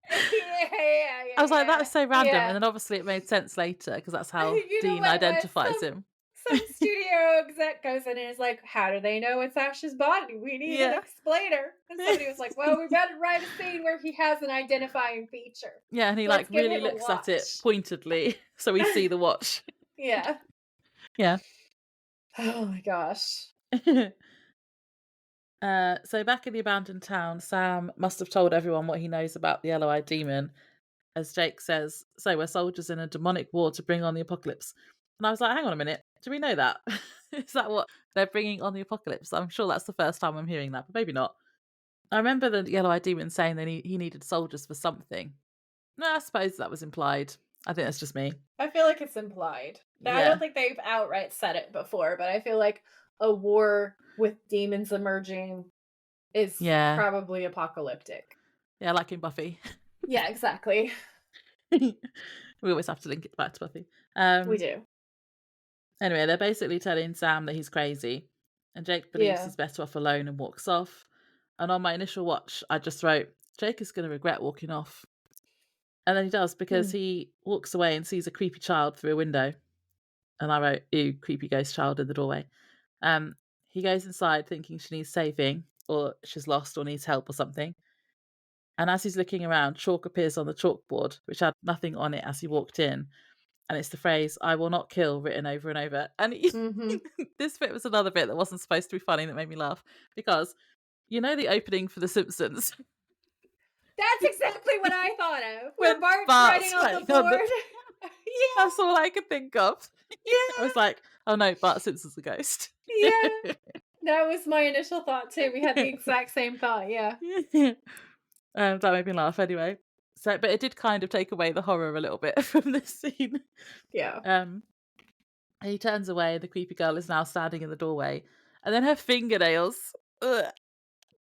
Yeah, yeah, I was like, yeah, that's so random. And yeah. then obviously it made sense later because that's how You know Dean what it was? identifies him. Some studio exec goes in and is like, "How do they know it's Ash's body? We need an Yeah. explainer." And somebody was like, "Well, we better write a scene where he has an identifying feature. Yeah, and he like Let's give really him a looks at it watch." pointedly so we see the watch. Yeah. Yeah. Oh my gosh. So back in the abandoned town, Sam must have told everyone what he knows about the yellow-eyed demon. As Jake says, "So we're soldiers in a demonic war to bring on the apocalypse." And I was like, hang on a minute, do we know that? Is that what they're bringing on the apocalypse? I'm sure that's the first time I'm hearing that, but maybe not. I remember the yellow-eyed demon saying that he needed soldiers for something. No, I suppose that was implied. I think that's just me. I feel like it's implied. I Yeah. don't think they've outright said it before, but I feel like a war with demons emerging is Yeah. probably apocalyptic. Yeah, like in Buffy. Yeah, exactly. We always have to link it back to Buffy. We do. Anyway, they're basically telling Sam that he's crazy, and Jake believes Yeah. he's better off alone and walks off. And on my initial watch, I just wrote, Jake is going to regret walking off. And then he does, because Hmm. he walks away and sees a creepy child through a window. And I wrote, ew, creepy ghost child in the doorway. Um, he goes inside thinking she needs saving, or she's lost or needs help or something. And as he's looking around, chalk appears on the chalkboard, which had nothing on it as he walked in. And it's the phrase, I will not kill, written over and over. And Hmm. this bit was another bit that wasn't supposed to be funny that made me laugh. Because, you know, the opening for The Simpsons, That's exactly what I thought of. Where when Bart's writing Bart's on the writing on board. the... Yeah, That's all I could think of. I was yeah, like, oh no, Bart Simpson's a ghost. yeah. That was my initial thought too. We had the exact same thought. Yeah. That made me laugh anyway. So, but it did kind of take away the horror a little bit from this scene. Yeah. Um, he turns away. The creepy girl is now standing in the doorway, and then her fingernails, ugh,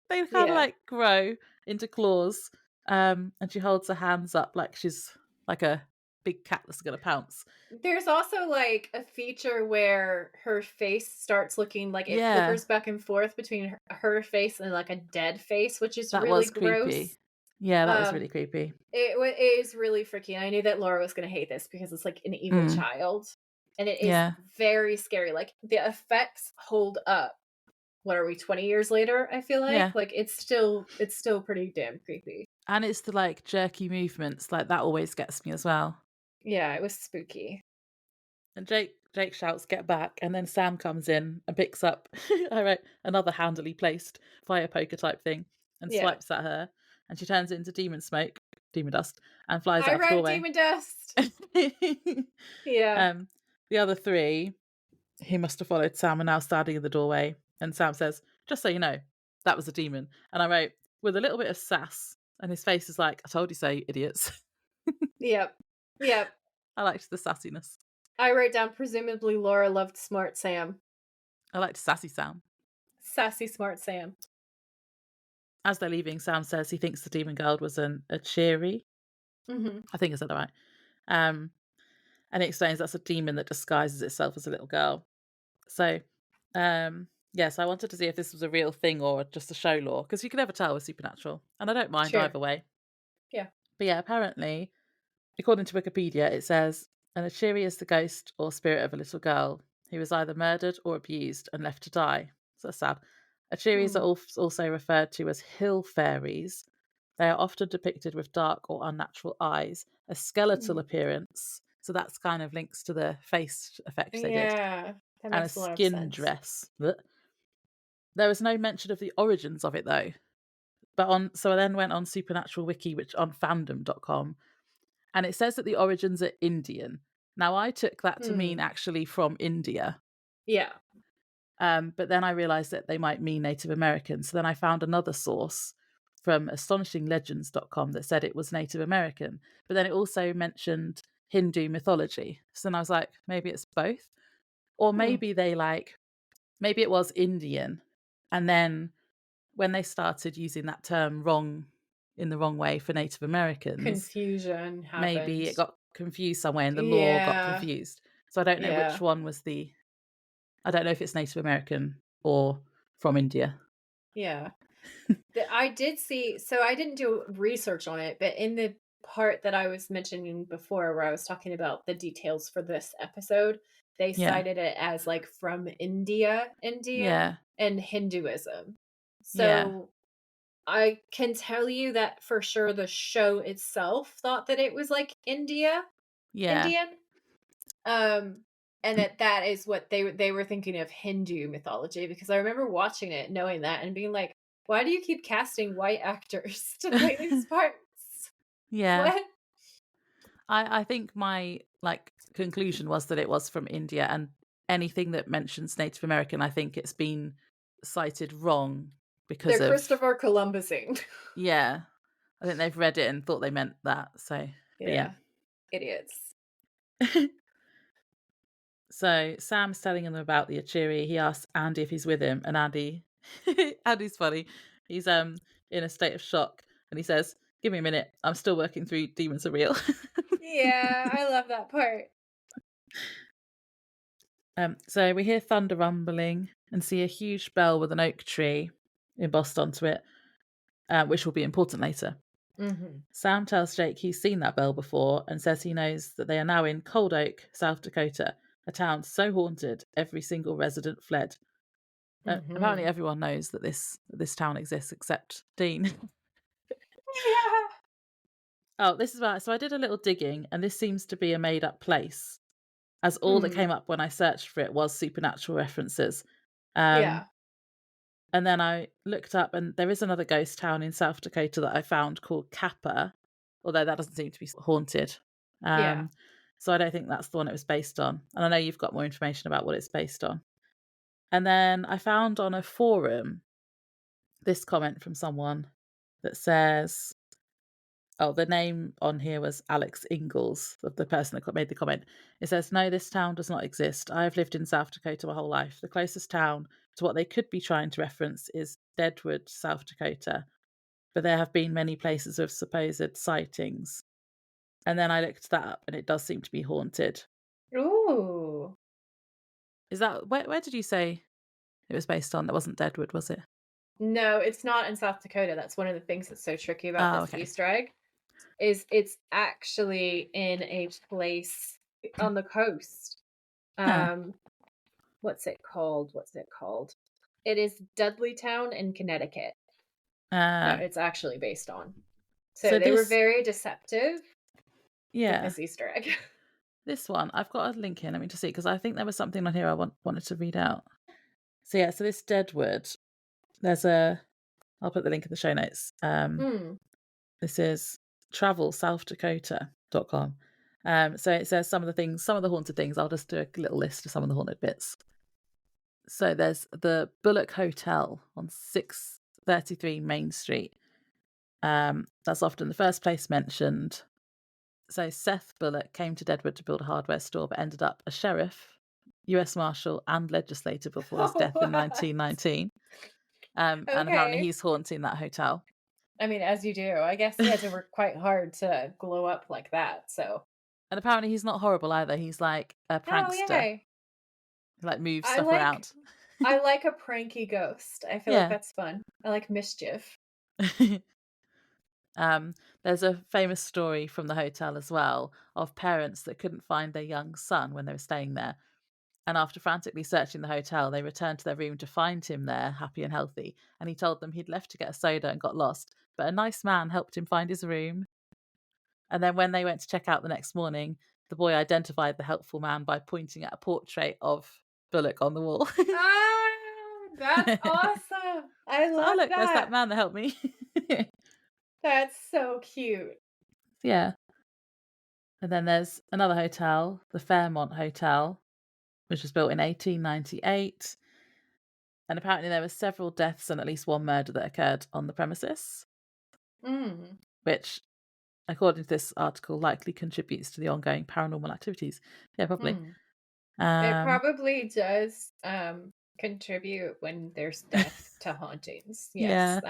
they kind of Yeah. like grow into claws. And she holds her hands up like she's like a big cat that's gonna pounce. There's also like a feature where her face starts looking like it Yeah, flickers back and forth between her face and like a dead face, which is that really was gross. creepy. Yeah, that was really Um, creepy. it is really freaky. And I knew that Laura was going to hate this because it's like an evil Mm, child, and it is yeah, very scary. Like the effects hold up. What are we, 20 years later? I feel yeah. like it's still pretty damn creepy. And it's the like jerky movements, like that always gets me as well. Yeah, it was spooky. And Jake shouts, "Get back!" And then Sam comes in and picks up, I wrote, another handily placed fire poker type thing, and Yeah. swipes at her, and she turns into demon smoke, demon dust, and flies I out the wrote doorway. demon dust. Yeah. um, the other three, who must have followed Sam, are now standing in the doorway, and Sam says, "Just so you know, that was a demon." And I wrote, with a little bit of sass, and his face is like, "I told you so, you idiots." Yep. Yep. I liked the sassiness. I wrote down presumably Laura loved Smart Sam. I liked sassy Sam. Sassy Smart Sam. As they're leaving, Sam says he thinks the demon girl was a cheery. Hmm. I think I said that right. Um, and he explains that's a demon that disguises itself as a little girl. So, yes, I wanted to see if this was a real thing or just a show lore, because you can never tell with Supernatural, and I don't mind Sure. either way. Yeah. But yeah, apparently, according to Wikipedia, it says an Achiri is the ghost or spirit of a little girl who was either murdered or abused and left to die. So that's sad. Achiris Hmm. are also referred to as hill fairies. They are often depicted with dark or unnatural eyes, a skeletal Mm. appearance. So that's kind of links to the face effects they did, Yeah. That and a makes a lot of skin sense. dress. Blech. There was no mention of the origins of it though. So I then went on Supernatural Wiki, which on fandom.com, and it says that the origins are Indian. Now I took that to mean Hmm. actually from India. Yeah. But then I realized that they might mean Native American. So then I found another source from astonishinglegends.com that said it was Native American. But then it also mentioned Hindu mythology. So then I was like, maybe it's both. Or Hmm. maybe maybe it was Indian. And then when they started using that term in the wrong way for Native Americans, Confusion maybe happened. it got confused somewhere and the law got Yeah. confused. So I don't know which Yeah. one was I don't know if it's Native American or from India. Yeah. I did see, so I didn't do research on it, but in the part that I was mentioning before, where I was talking about the details for this episode, they Yeah. cited it as like from India, Yeah. and Hinduism. Yeah. So I can tell you that for sure the show itself thought that it was like Yeah. Indian. Um, and that is what they were thinking of Hindu mythology, because I remember watching it, knowing that, and being like, "Why do you keep casting white actors to play these parts? Yeah. What?" I think my like conclusion was that it was from India, and anything that mentions Native American, I think it's been cited wrong because They're of Christopher Columbusing. yeah. I think they've read it and thought they meant that. So but yeah. Yeah, idiots. So Sam's telling him about the Achiri. He asks Andy if he's with him, and Andy's funny. He's in a state of shock, and he says, "Give me a minute. I'm still working through Demons Are Real." Yeah, I love that part. So we hear thunder rumbling and see a huge bell with an oak tree embossed onto it, which will be important later. Sam tells Jake he's seen that bell before and says he knows that they are now in Cold Oak, South Dakota, a town so haunted every single resident fled. Apparently everyone knows that this town exists except Dean. Yeah. Oh, this is right. So I did a little digging, and this seems to be a made-up place, as all that came up when I searched for it was supernatural references. Yeah. And then I looked up, and there is another ghost town in South Dakota that I found called Kappa, although that doesn't seem to be haunted. Yeah. So I don't think that's the one it was based on. And I know you've got more information about what it's based on. And then I found on a forum this comment from someone that says, oh, the name on here was Alex Ingalls, the person that made the comment. It says, no, this town does not exist. I have lived in South Dakota my whole life. The closest town to what they could be trying to reference is Deadwood, South Dakota. But there have been many places with supposed sightings. And then I looked that up, and it does seem to be haunted. Ooh. Is that where did you say it was based on? That wasn't Deadwood, was it? No, it's not in South Dakota. That's one of the things that's so tricky about this Okay. Easter egg. Is it's actually in a place on the coast. What's it called? It is Dudley Town in Connecticut that it's actually based on. So they were very deceptive with this Easter egg. This one, I've got a link in, let me just see, because I think there was something on here I wanted to read out. So so this Deadwood, I'll put the link in the show notes. This is travelsouthdakota.com. So it says some of the haunted things. I'll just do a little list of some of the haunted bits. So there's the Bullock Hotel on 633 Main Street. That's often the first place mentioned. So Seth Bullock came to Deadwood to build a hardware store, but ended up a sheriff, US Marshal, and legislator before his death in 1919. And apparently he's haunting that hotel. I mean, as you do. I guess he had to work quite hard to glow up like that, so. And apparently he's not horrible either. He's like a prankster. Oh, yay. Like moves stuff around. I like a pranky ghost. I feel like that's fun. I like mischief. There's a famous story from the hotel as well of parents that couldn't find their young son when they were staying there. And after frantically searching the hotel, they returned to their room to find him there, happy and healthy. And he told them he'd left to get a soda and got lost, but a nice man helped him find his room. And then when they went to check out the next morning, the boy identified the helpful man by pointing at a portrait of Bullock on the wall. That's awesome. I love look, that. there's that man that helped me. That's so cute. Yeah. And then there's another hotel, the Fairmont Hotel, which was built in 1898. And apparently there were several deaths and at least one murder that occurred on the premises, which, according to this article, likely contributes to the ongoing paranormal activities. Yeah, probably. It probably does contribute when there's death to hauntings. Yes,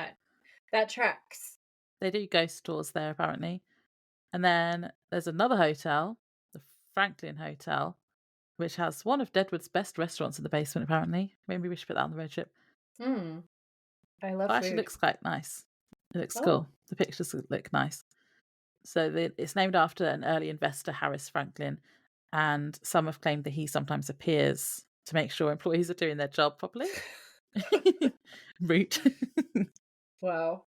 that tracks. They do ghost tours there, apparently. And then there's another hotel, the Franklin Hotel, which has one of Deadwood's best restaurants in the basement, apparently. Maybe we should put that on the road trip. I love it food. Actually looks quite nice. It looks cool. The pictures look nice. So it's named after an early investor, Harris Franklin, and some have claimed that he sometimes appears to make sure employees are doing their job properly. Root. Wow.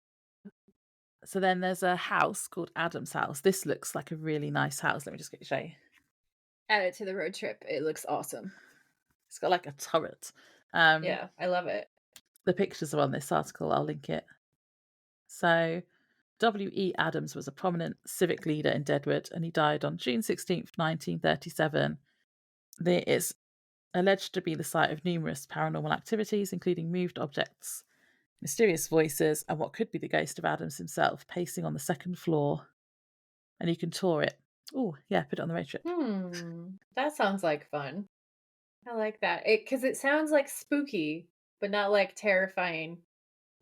So then there's a house called Adam's House. This looks like a really nice house. Let me just quickly show you. Add it to the road trip. It looks awesome. It's got like a turret. Yeah, I love it. The pictures are on this article. I'll link it. So W.E. Adams was a prominent civic leader in Deadwood, and he died on June 16th, 1937. It's alleged to be the site of numerous paranormal activities, including moved objects, mysterious voices, and what could be the ghost of Adams himself pacing on the second floor. And you can tour it. Oh, yeah, put it on the road trip. That sounds like fun. I like that. Because it sounds like spooky, but not like terrifying.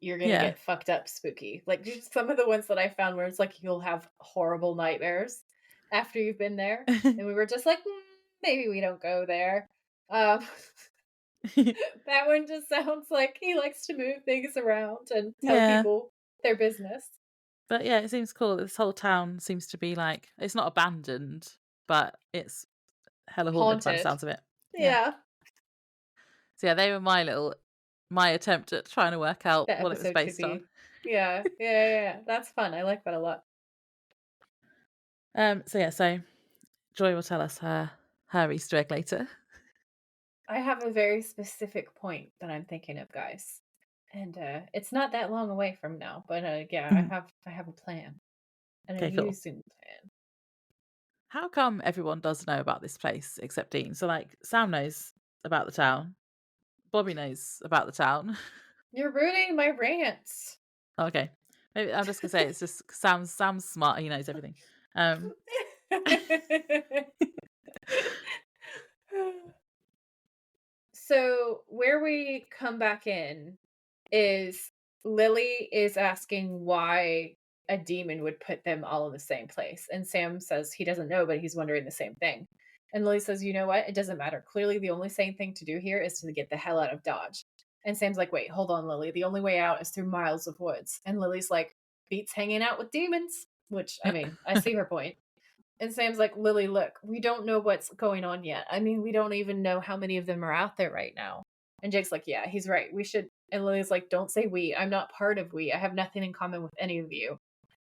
You're going to get fucked up spooky. Like just some of the ones that I found where it's like you'll have horrible nightmares after you've been there. And we were just like, maybe we don't go there. That one just sounds like he likes to move things around and tell people their business. But yeah, it seems cool. This whole town seems to be like it's not abandoned, but it's hella haunted by the Haunted. sounds of it. Yeah. Yeah. So yeah, they were my attempt at trying to work out That what it was episode could based on. be. Yeah. Yeah, yeah, yeah. That's fun. I like that a lot. So Joy will tell us her Easter egg later. I have a very specific point that I'm thinking of, guys. And it's not that long away from now, but yeah, Mhm. I have a plan. An Okay, cool. amusing plan. How come everyone does know about this place except Dean? So like Sam knows about the town, Bobby knows about the town. You're ruining my rants. Okay. Maybe I'm just gonna say it's just Sam's smart, he knows everything. Um So where we come back in is Lily is asking why a demon would put them all in the same place. And Sam says he doesn't know, but he's wondering the same thing. And Lily says, you know what? It doesn't matter. Clearly, the only sane thing to do here is to get the hell out of Dodge. And Sam's like, wait, hold on, Lily. The only way out is through miles of woods. And Lily's like, beats hanging out with demons, which, I mean, I see her point. And Sam's like, Lily, look, we don't know what's going on yet. I mean, we don't even know how many of them are out there right now. And Jake's like, yeah, he's right. We should. And Lily's like, don't say we. I'm not part of we. I have nothing in common with any of you.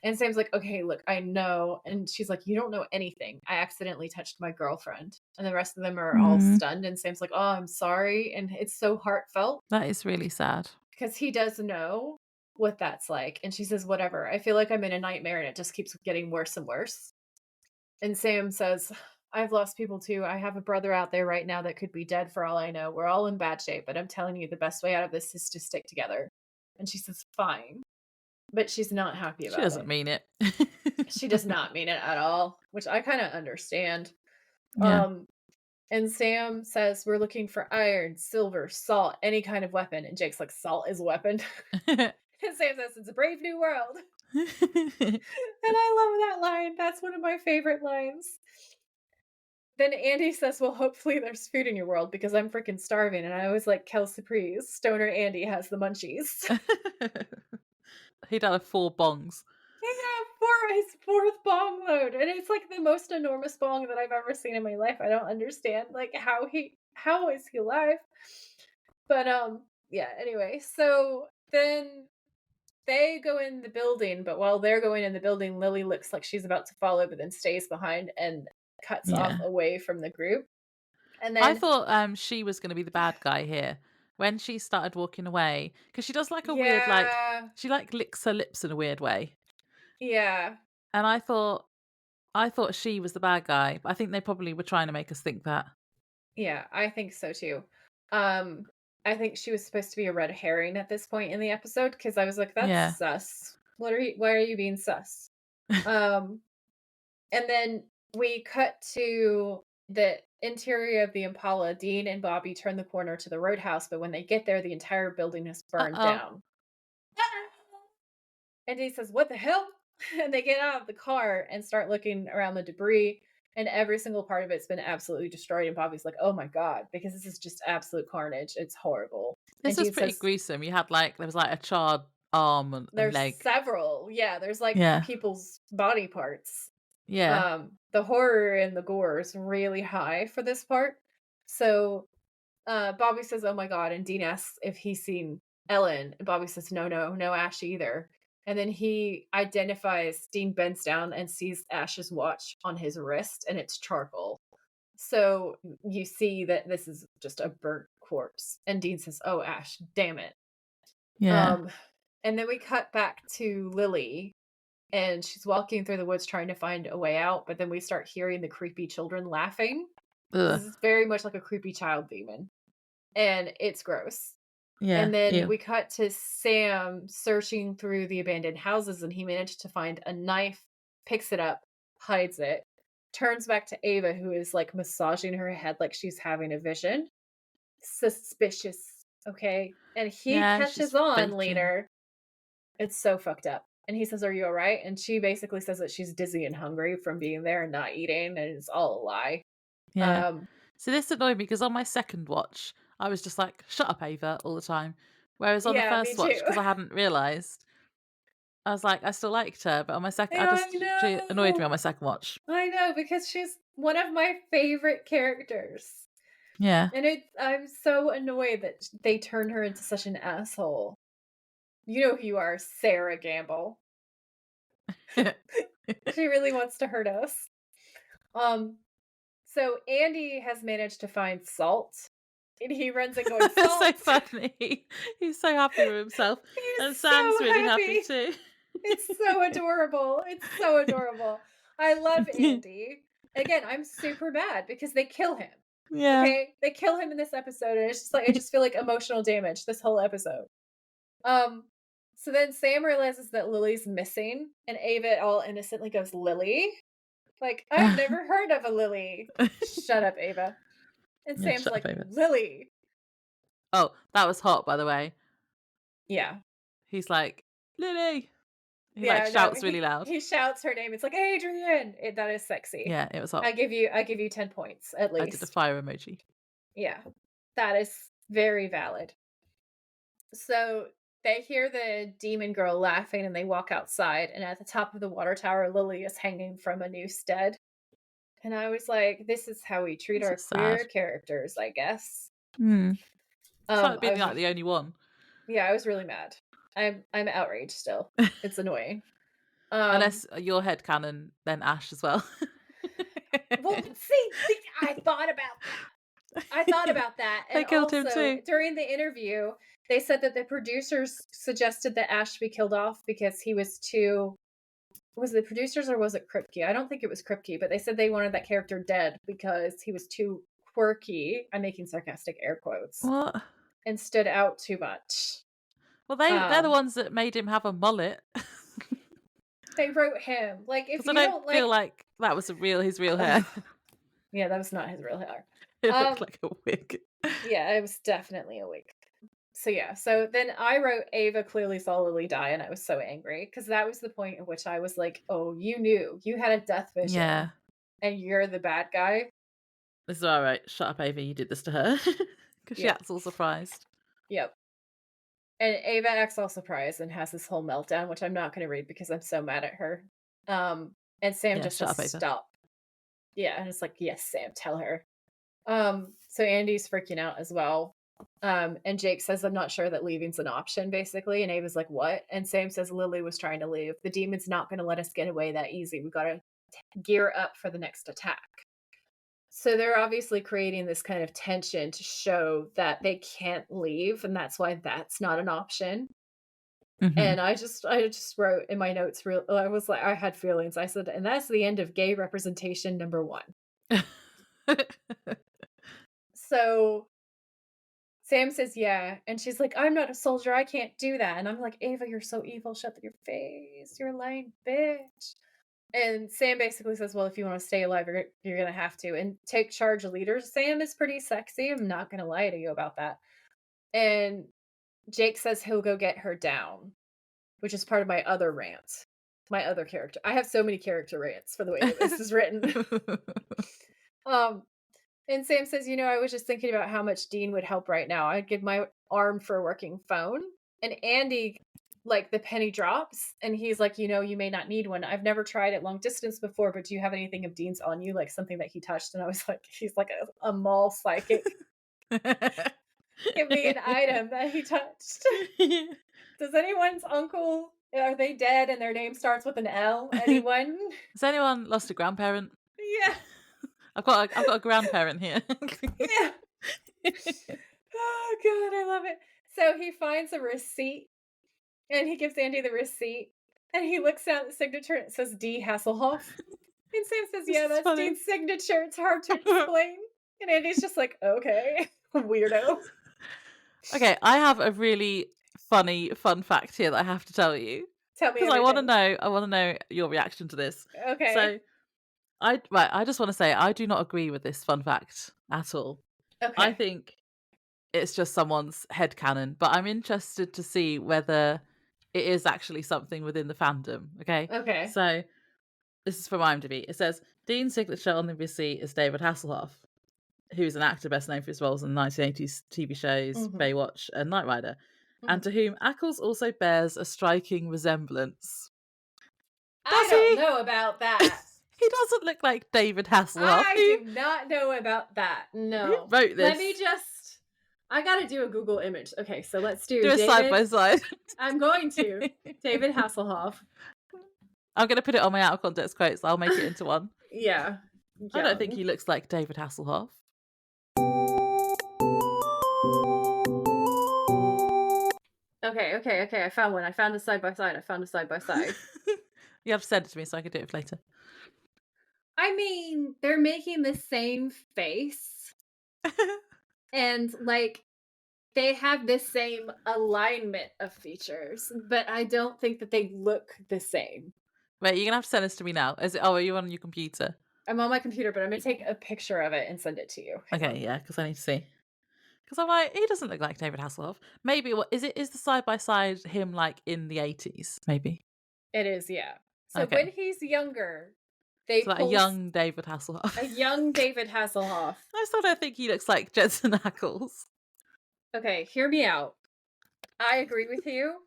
And Sam's like, okay, look, I know. And she's like, you don't know anything. I accidentally touched my girlfriend. And the rest of them are all Mm, stunned. And Sam's like, oh, I'm sorry. And it's so heartfelt that is really sad. because he does know what that's like. And she says, whatever. I feel like I'm in a nightmare and it just keeps getting worse and worse. And Sam says, I've lost people too. I have a brother out there right now that could be dead for all I know. We're all in bad shape, but I'm telling you, the best way out of this is to stick together. And she says, fine. But she's not happy She about doesn't it. mean it. She does not mean it at all, which I kind of understand. Yeah. And Sam says, we're looking for iron, silver, salt, any kind of weapon. And Jake's like, salt is a weapon. And Sam says, it's a brave new world. And I love that line. That's one of my favorite lines. Then Andy says, well, hopefully there's food in your world because I'm freaking starving. And I always like Kelsey Priest. Stoner Andy has the munchies. He'd had 4 bongs. Yeah, his fourth bong load. And it's like the most enormous bong that I've ever seen in my life. I don't understand like how is he alive? But yeah, anyway. So then they go in the building, but while they're going in the building, Lily looks like she's about to follow, but then stays behind and cuts off Yeah. away from the group. And I then thought she was gonna be the bad guy here when she started walking away because she does like a weird yeah, she like licks her lips in a weird way, yeah, and I thought she was the bad guy, but I think they probably were trying to make us think that. yeah, I think so too. Um, I think she was supposed to be a red herring at this point in the episode because I was like, that's Yeah. sus. Why are you being sus? Um, and then we cut to the interior of the Impala. Dean and Bobby turn the corner to the roadhouse, but when they get there, the entire building has burned Uh-oh. down. And he says, "What the hell?" And they get out of the car and start looking around the debris, and every single part of it's been absolutely destroyed. And Bobby's like, "Oh my god," because this is just absolute carnage. It's horrible. And This was Dean pretty says, gruesome. You had there was like a charred arm and "There's leg. several. Yeah, there's like Yeah. people's body parts." Yeah. The horror and the gore is really high for this part. So Bobby says, "Oh my god," and Dean asks if he's seen Ellen, and Bobby says, "No, no, no Ash either." And then he identifies, Dean bends down and sees Ash's watch on his wrist, and it's charcoal. So you see that this is just a burnt corpse. And Dean says, "Oh, Ash, damn it." Yeah. Um, and then we cut back to Lily, and she's walking through the woods trying to find a way out, but then we start hearing the creepy children laughing. This Ugh. is very much like a creepy child demon, and it's gross. Yeah. And then Ew. we cut to Sam searching through the abandoned houses, and he managed to find a knife, picks it up, hides it, turns back to Ava, who is like massaging her head like she's having a vision. Suspicious, okay? And he Yeah, catches she's on faking. later. It's so fucked up. And he says, "Are you all right?" And she basically says that she's dizzy and hungry from being there and not eating, and it's all a lie. Yeah. Um, So this annoyed me because on my second watch, I was just like, "Shut up, Ava," all the time. Whereas on the yeah, me first watch, too. because I hadn't realised, I was like, I still liked her, but on my second, Yeah, I she annoyed me know. on my second watch. I know, because she's one of my favorite characters. Yeah. And I'm so annoyed that they turned her into such an asshole. You know who you are, Sarah Gamble. She really wants to hurt us. Um, so Andy has managed to find salt, and he runs in going, It's so "Salt!" funny. He's so happy with himself. He's And Sam's so really happy happy. too. It's so adorable. It's so adorable. I love Andy. Again, I'm super mad because they kill him. Yeah. Okay? They kill him in this episode, and it's just like I just feel like emotional damage this whole episode. Um, so then Sam realizes that Lily's missing, and Ava all innocently goes, "Lily?" Like, I've never heard of a Lily. Shut up, Ava. And Yeah, Sam's shut up, like, Ava. "Lily." Oh, that was hot, by the way. Yeah. He's like, Lily. He like Yeah, no, shouts really loud. he shouts her name. It's like, "Adrian." That is sexy. Yeah, it was hot. I give you 10 points at I did a least. fire emoji. Yeah. That is very valid. So they hear the demon girl laughing and they walk outside, and at the top of the water tower, Lily is hanging from a noose dead. And I was like, this is how we treat This our is sad. queer characters, I guess. It's like I being was like the only one. Yeah, I was really mad. I'm outraged still. It's annoying. Unless your headcanon, then Ash as well. Well, see, I thought about that. I thought about that. They And killed him also, too. during the interview, they said that the producers suggested that Ash be killed off because he was too. Was it the producers or was it Kripke? I don't think it was Kripke, but they said they wanted that character dead because he was too quirky. I'm making sarcastic air quotes. What? And stood out too much. Well, they're the ones that made him have a mullet. They wrote him. Like, if Because you I don't don't feel like. like that was his real hair. Yeah, that was not his real hair. It looked like a wig. Yeah, it was definitely a wig. So yeah, so then I wrote Ava clearly saw Lily die, and I was so angry because that was the point at which I was like, "Oh, you knew, you had a death vision, Yeah. and you're the bad guy." This is all right. Shut up, Ava. You did this to her. Because she Yep. acts all surprised. Yep. And Ava acts all surprised and has this whole meltdown, which I'm not going to read because I'm so mad at her. And Sam Yeah, just shut says, up, Ava. "Stop." Yeah, and it's like, "Yes, Sam, tell her." So Andy's freaking out as well. And Jake says, "I'm not sure that leaving's an option," basically. And Ava's like, "What?" And Sam says, "Lily was trying to leave. The demon's not going to let us get away that easy. We got to gear up for the next attack." So they're obviously creating this kind of tension to show that they can't leave, and that's why that's not an option. Mm-hmm. And I just wrote in my notes, I was like, I had feelings. I said, and that's the end of gay representation number 1. So Sam says, "Yeah." And she's like, "I'm not a soldier. I can't do that." And I'm like, "Ava, you're so evil. Shut your face. You're a lying bitch." And Sam basically says, "Well, if you want to stay alive, you're going to have to. And take charge of leaders." Sam is pretty sexy. I'm not going to lie to you about that. And Jake says he'll go get her down, which is part of my other rant. My other character. I have so many character rants for the way that this is written. And Sam says, "I was just thinking about how much Dean would help right now. I'd give my arm for a working phone." And Andy, like, the penny drops, and he's like, "You may not need one. I've never tried it long distance before, but do you have anything of Dean's on you, like something that he touched?" And I was like, he's like a mall psychic. Give me an item that he touched. Does anyone's uncle, are they dead and their name starts with an L? Anyone? Has anyone lost a grandparent? Yeah. I've got a grandparent here. Yeah. Oh god, I love it. So he finds a receipt and he gives Andy the receipt and he looks at the signature and it says D. Hasselhoff. And Sam says, "Yeah, that's funny. Dean's signature. It's hard to explain." And Andy's just like, "Okay, weirdo." Okay, I have a really funny fun fact here that I have to tell you. Tell me Because I want to everything. know. I want to know your reaction to this. Okay. So, I just want to say I do not agree with this fun fact at all. Okay. I think it's just someone's headcanon, but I'm interested to see whether it is actually something within the fandom. Okay. Okay. So this is from IMDb. It says Dean's signature on the receipt is David Hasselhoff, who's an actor best known for his roles in the 1980s TV shows Mhm. Baywatch and Knight Rider. and to whom Ackles also bears a striking resemblance. I Does don't he? know about that. He doesn't look like David Hasselhoff. I do not know about that. Who No. wrote Let this? me just. I gotta do a Google image. Okay, so let's do a David. side by side. I'm going to. David Hasselhoff. I'm going to put it on my out of context quotes. I'll make it into one. Yeah. I don't think he looks like David Hasselhoff. Okay. I found one. I found a side by side. You have to send it to me so I can do it for later. I mean, they're making the same face. And, like, they have the same alignment of features, but I don't think that they look the same. Wait, you're going to have to send this to me now. Are you on your computer? I'm on my computer, but I'm going to take a picture of it and send it to you. Hang on. Yeah, because I need to see. Because I'm like, he doesn't look like David Hasselhoff. Maybe, is the side-by-side him, like, in the 80s, maybe? It is, yeah. So Okay. when he's younger, they like a young David Hasselhoff. A young David Hasselhoff. I still don't think he looks like Jensen Ackles. Okay, hear me out. I agree with you,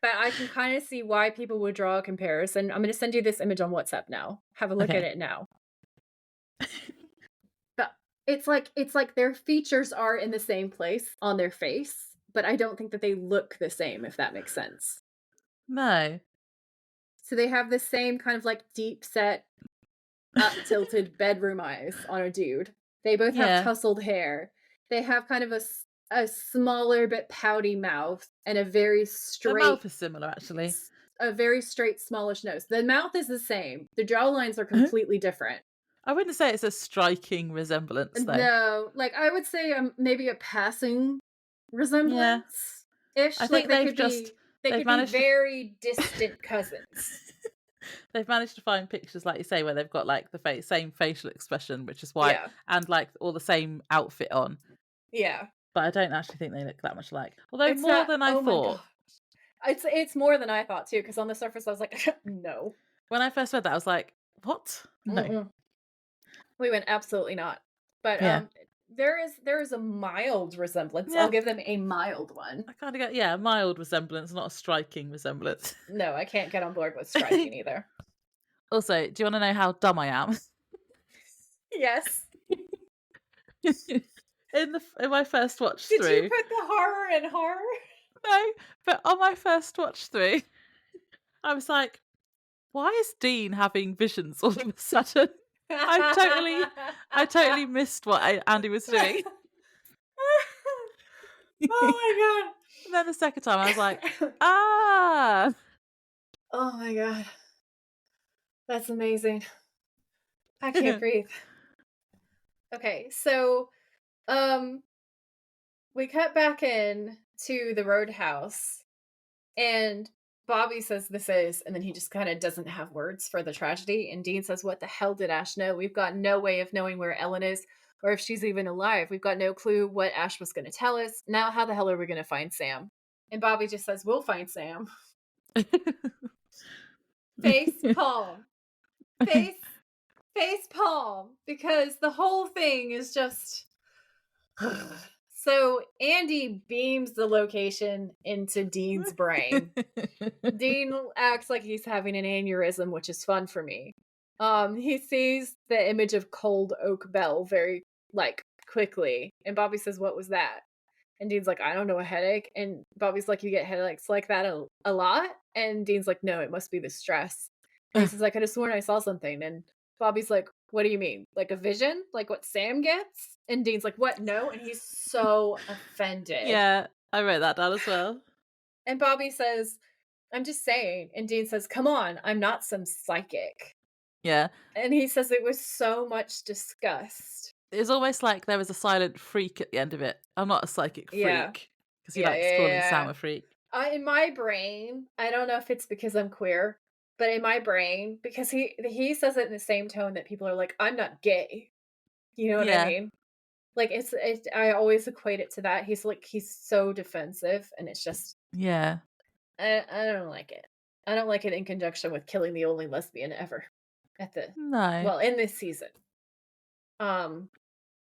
but I can kind of see why people would draw a comparison. I'm going to send you this image on WhatsApp now. Have a look at it now. But it's like their features are in the same place on their face, but I don't think that they look the same, if that makes sense. No. So they have the same kind of like deep set, up tilted bedroom eyes on a dude. They both have tousled hair. They have kind of a smaller but pouty mouth and a very straight. The mouth is similar, actually. A very straight, smallish nose. The mouth is the same. The jawlines are completely different. I wouldn't say it's a striking resemblance, though. No, like I would say maybe a passing resemblance. Ish. I think they could be very distant cousins. They've managed to find pictures, like you say, where they've got like the same facial expression, which is why, and like all the same outfit on. Yeah. But I don't actually think they look that much alike. Although more than I thought. It's more than I thought too, because on the surface I was like, no. When I first read that, I was like, what? No. Mm-mm. We went absolutely not. But there is a mild resemblance. I'll give them a mild one. I kind of get a mild resemblance, not a striking resemblance. No, I can't get on board with striking either. Also, do you want to know how dumb I am? Yes. In my first watch through. Did you put the horror in horror? No, but on my first watch through, I was like, why is Dean having visions all of a sudden? I totally missed what Andy was doing. Oh my god. And then the second time I was like, ah. Oh my god. That's amazing. I can't breathe. Okay, so we cut back in to the roadhouse and Bobby says this is, and then he just kind of doesn't have words for the tragedy. And Dean says, what the hell did Ash know? We've got no way of knowing where Ellen is or if she's even alive. We've got no clue what Ash was going to tell us. Now, how the hell are we going to find Sam? And Bobby just says, we'll find Sam. Face palm. Face palm. Because the whole thing is just... So Andy beams the location into Dean's brain. Dean acts like he's having an aneurysm, which is fun for me. He sees the image of Cold Oak Bell very, quickly. And Bobby says, what was that? And Dean's like, I don't know, a headache. And Bobby's like, you get headaches like that a lot? And Dean's like, no, it must be the stress. And he says, I could have sworn I saw something. And Bobby's like, what do you mean? Like a vision? Like what Sam gets? And Dean's like, what? No? And he's so offended. Yeah, I wrote that down as well. And Bobby says, I'm just saying. And Dean says, come on, I'm not some psychic. Yeah. And he says it was so much disgust. It was almost like there was a silent freak at the end of it. I'm not a psychic freak. Because he likes calling Sam a freak. In my brain, I don't know if it's because I'm queer, but in my brain, because he says it in the same tone that people are like, I'm not gay. You know what I mean? Like I always equate it to that. He's so defensive, and it's just I don't like it. I don't like it in conjunction with killing the only lesbian ever in this season.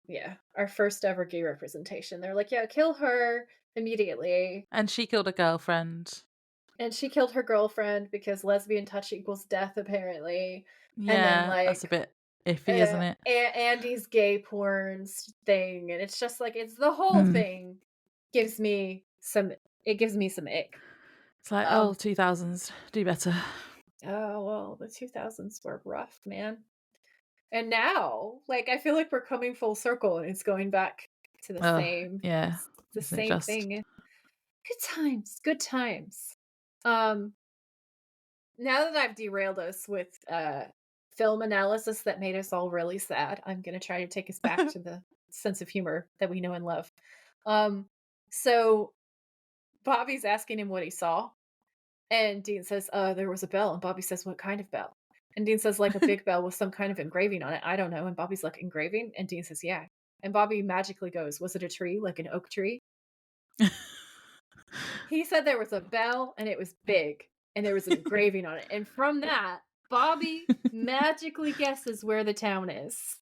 Yeah, our first ever gay representation. They're like, "Yeah, kill her immediately." And she killed a girlfriend. And she killed her girlfriend because lesbian touch equals death, apparently. And then, Yeah, that's a like, bit iffy, isn't it? Andy's gay porn thing, and it's just like it's the whole Mm. thing gives me some it gives me some ick. It's like, oh, Um, 2000s, do better. oh well, the 2000s were rough, man. And now, like, I feel like we're coming full circle and it's going back to Oh, yeah, the isn't it same just? thing. Good times, good times. Um, Now that I've derailed us with film analysis that made us all really sad, I'm gonna try to take us back to the sense of humor that we know and love. Um, so Bobby's asking him what he saw, and Dean says, there was a bell," and Bobby says, "What kind of bell?" And Dean says, "Like a big bell with some kind of engraving on it." "I don't know." And Bobby's like, "Engraving?" And Dean says, "Yeah." And Bobby magically goes, "Was it a tree, like an oak tree?" He said there was a bell and it was big and there was an engraving on it. And from that, Bobby magically guesses where the town is.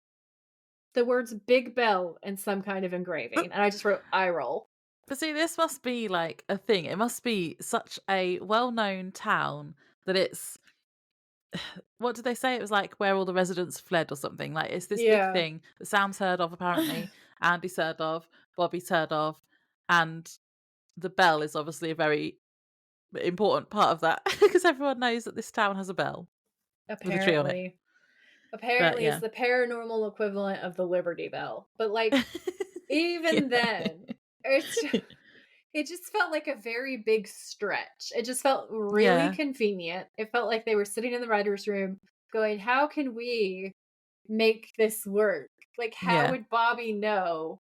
The words big bell and some kind of engraving. And I just wrote eye roll. But see, this must be like a thing. It must be such a well-known town that it's what did they say? It was like where all the residents fled or something. Like it's this big Yeah. thing that Sam's heard of apparently, Andy's heard of, Bobby's heard of, and the bell is obviously a very important part of that because everyone knows that this town has a bell with a tree on it. Apparently. But Apparently it's yeah. the paranormal equivalent of the Liberty Bell. But like even Yeah. then, it's it just felt like a very big stretch. It just felt really Yeah. convenient. It felt like they were sitting in the writer's room going, "How can we make this work? Like, how Yeah. would Bobby know?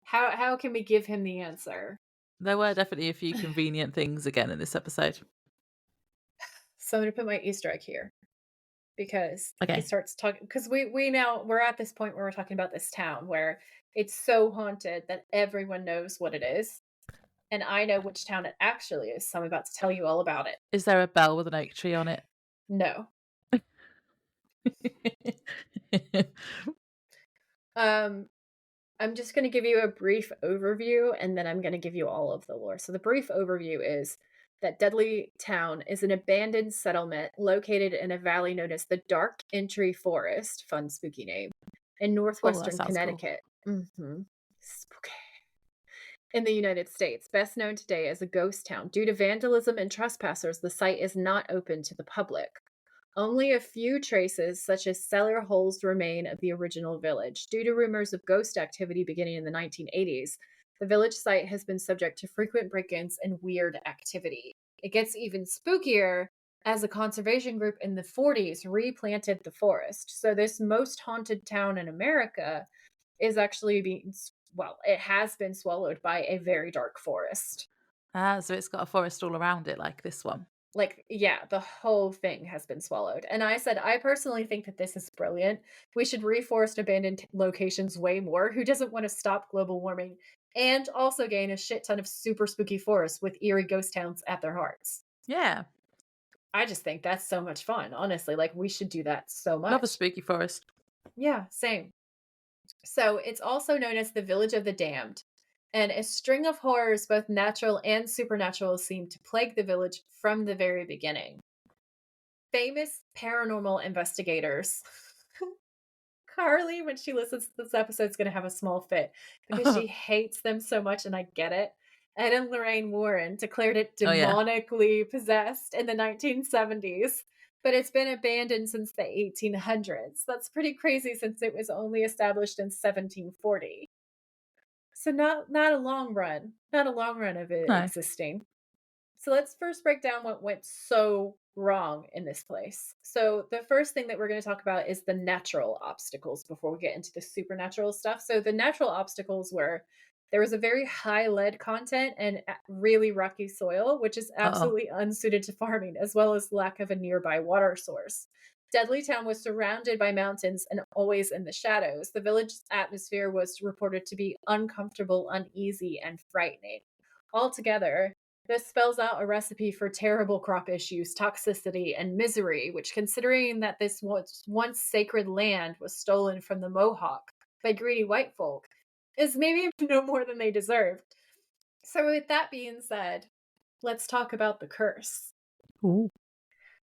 How can we give him the answer?" There were definitely a few convenient things again in this episode. So I'm gonna put my Easter egg here because he Okay. starts talking because we're at this point where we're talking about this town where it's so haunted that everyone knows what it is. And I know which town it actually is, so I'm about to tell you all about it. Is there a bell with an oak tree on it? No. Um, I'm just going to give you a brief overview and then I'm going to give you all of the lore. So, the brief overview is that Dudley Town is an abandoned settlement located in a valley known as the Dark Entry Forest, fun spooky name, in Oh, that northwestern sounds cool. Connecticut. Spooky. In the United States, best known today as a ghost town. Due to vandalism and trespassers, the site is not open to the public. Only a few traces, such as cellar holes, remain of the original village. Due to rumors of ghost activity beginning in the 1980s, the village site has been subject to frequent break ins and weird activity. It gets even spookier as a conservation group in the 40s replanted the forest. So, this most haunted town in America is actually it has been swallowed by a very dark forest. Ah, so it's got a forest all around it like this one. Like, yeah, the whole thing has been swallowed. And I said, I personally think that this is brilliant. We should reforest abandoned locations way more. Who doesn't want to stop global warming and also gain a shit ton of super spooky forests with eerie ghost towns at their hearts? Yeah. I just think that's so much fun, honestly. Like, we should do that so Love a much. spooky forest. Yeah, same. So it's also known as the Village of the Damned. And a string of horrors, both natural and supernatural, seem to plague the village from the very beginning. Famous paranormal investigators. Carly, when she listens to this episode, is going to have a small fit because she hates them so much, and I get it. Ed and Lorraine Warren declared it Oh, yeah. demonically possessed in the 1970s, but it's been abandoned since the 1800s. That's pretty crazy since it was only established in 1740. So not a long run, not a long run of it No. existing. So let's first break down what went so wrong in this place. So the first thing that we're going to talk about is the natural obstacles before we get into the supernatural stuff. So the natural obstacles were there was a very high lead content and really rocky soil, which is Uh-oh. absolutely unsuited to farming, as well as lack of a nearby water source. Dudley Town was surrounded by mountains and always in the shadows. The village's atmosphere was reported to be uncomfortable, uneasy, and frightening. Altogether, this spells out a recipe for terrible crop issues, toxicity, and misery, which, considering that this once sacred land was stolen from the Mohawk, by greedy white folk is maybe no more than they deserved. So, with that being said, let's talk about the curse. Ooh.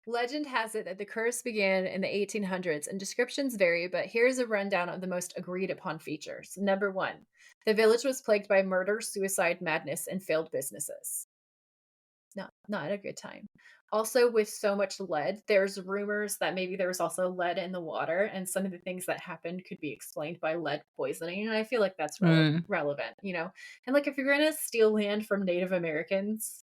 Legend has it that the curse began in the 1800s, and descriptions vary, but here's a rundown of the most agreed upon features. Number one, the village was plagued by murder, suicide, madness, and failed businesses. Not a good time. Also, with so much lead, there's rumors that maybe there was also lead in the water, and some of the things that happened could be explained by lead poisoning. And I feel like that's relevant, you know? And like, if you're going to steal land from Native Americans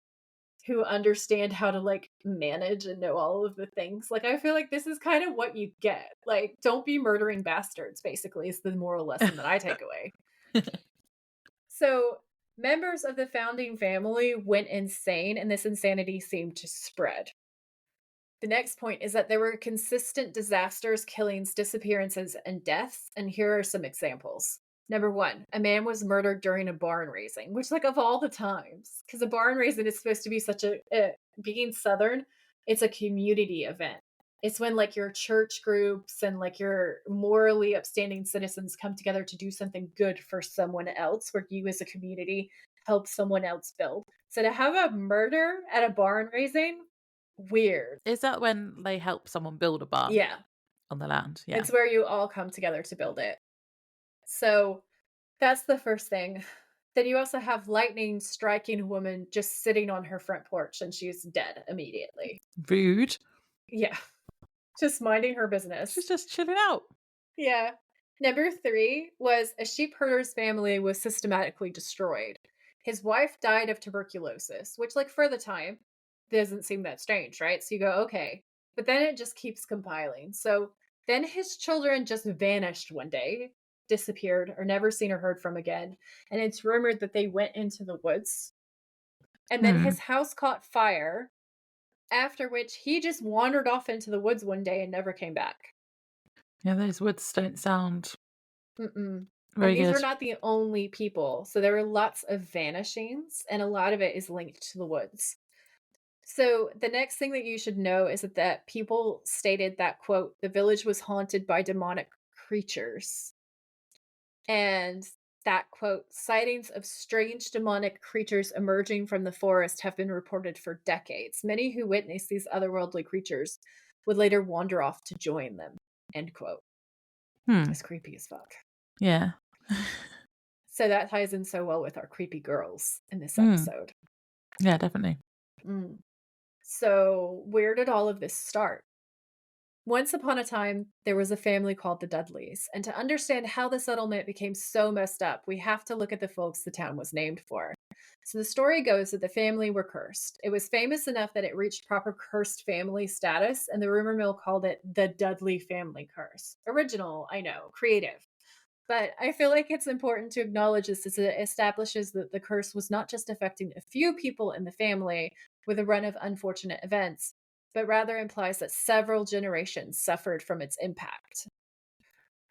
who understand how to like manage and know all of the things, like, I feel like this is kind of what you get. Like, don't be murdering bastards, basically, is the moral lesson that I take away. So, members of the founding family went insane, and this insanity seemed to spread. The next point is that there were consistent disasters, killings, disappearances, and deaths, and here are some examples. Number one, a man was murdered during a barn raising, which, like, of all the times, because a barn raising is supposed to be such being Southern, it's a community event. It's when, like, your church groups and, like, your morally upstanding citizens come together to do something good for someone else, where you as a community help someone else build. So to have a murder at a barn raising, weird. Is that when they help someone build a barn Yeah. on the land? Yeah. It's where you all come together to build it. So that's the first thing. Then you also have lightning striking a woman just sitting on her front porch, and she's dead immediately. Rude. Yeah. Just minding her business. She's just chilling out. Yeah. Number 3 was a sheep herder's family was systematically destroyed. His wife died of tuberculosis, which, like, for the time, doesn't seem that strange, right? So you go, okay. But then it just keeps compiling. So then his children just vanished one day, disappeared, or never seen or heard from again. And it's rumored that they went into the woods. And then his house caught fire, after which he just wandered off into the woods one day and never came back. Yeah, those woods don't sound Mm-mm. very And these good. were not the only people. So there were lots of vanishings, and a lot of it is linked to the woods. So the next thing that you should know is that people stated that, quote, the village was haunted by demonic creatures. And that, quote, sightings of strange demonic creatures emerging from the forest have been reported for decades. Many who witnessed these otherworldly creatures would later wander off to join them, end quote. It's creepy as fuck. Yeah. So that ties in so well with our creepy girls in this episode. Yeah, definitely. So where did all of this start? Once upon a time, there was a family called the Dudleys, and to understand how the settlement became so messed up, we have to look at the folks the town was named for. So the story goes that the family were cursed. It was famous enough that it reached proper cursed family status, and the rumor mill called it the Dudley family curse. Original, I know, creative. But I feel like it's important to acknowledge this as it establishes that the curse was not just affecting a few people in the family with a run of unfortunate events, but rather implies that several generations suffered from its impact.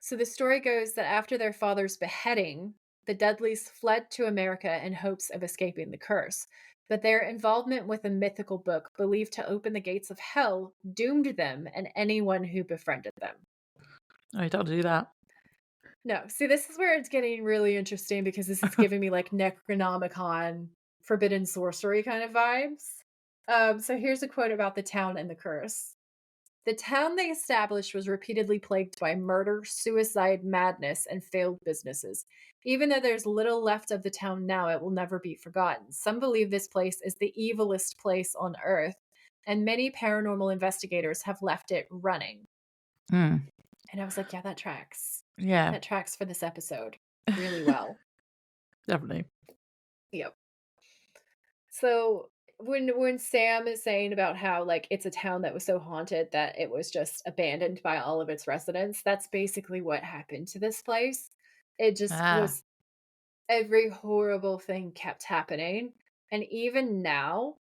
So the story goes that after their father's beheading, the Dudleys fled to America in hopes of escaping the curse. But their involvement with a mythical book believed to open the gates of hell doomed them and anyone who befriended them. Oh, you don't do that. No, see, this is where it's getting really interesting because this is giving me like Necronomicon, forbidden sorcery kind of vibes. So here's a quote about the town and the curse. The town they established was repeatedly plagued by murder, suicide, madness, and failed businesses. Even though there's little left of the town now, it will never be forgotten. Some believe this place is the evilest place on earth, and many paranormal investigators have left it running. And I was like, yeah, that tracks. Yeah. That tracks for this episode really well. Definitely. Yep. So when Sam is saying about how like it's a town that was so haunted that it was just abandoned by all of its residents, that's basically what happened to this place. It just was, every horrible thing kept happening. And even now,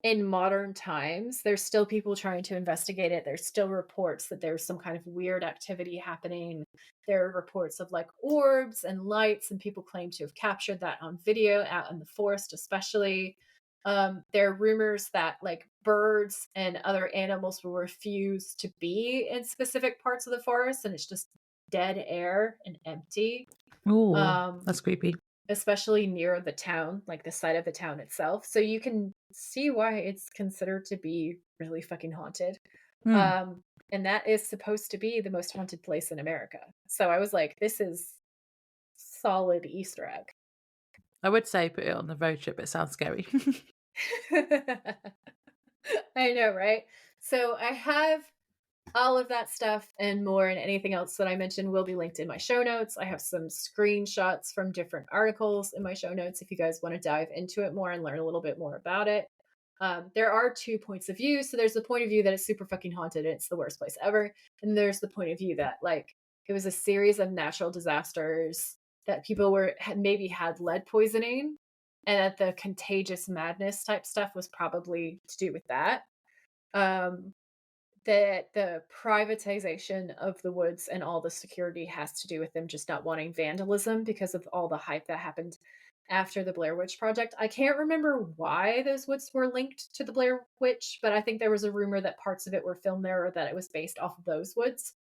in modern times, there's still people trying to investigate it. There's still reports that there's some kind of weird activity happening. There are reports of like orbs and lights, and people claim to have captured that on video out in the forest, especially. There are rumors that like birds and other animals will refuse to be in specific parts of the forest, and it's just dead air and empty. Oh, Um, that's creepy. especially near the town, like the site of the town itself. So you can see why it's considered to be really fucking haunted. Hmm. Um, and that is supposed to be the most haunted place in America. So I was like, this is solid Easter egg. I would say put it on the road trip. It sounds scary. I know, right? So I have all of that stuff and more, and anything else that I mentioned will be linked in my show notes. I have some screenshots from different articles in my show notes if you guys want to dive into it more and learn a little bit more about it. There are two points of view. So there's the point of view that it's super fucking haunted and it's the worst place ever. And there's the point of view that, like, it was a series of natural disasters, that people had maybe had lead poisoning, and that the contagious madness type stuff was probably to do with that. Um, that the privatization of the woods and all the security has to do with them just not wanting vandalism because of all the hype that happened after the Blair Witch Project. I can't remember why those woods were linked to the Blair Witch, but I think there was a rumor that parts of it were filmed there or that it was based off of those woods.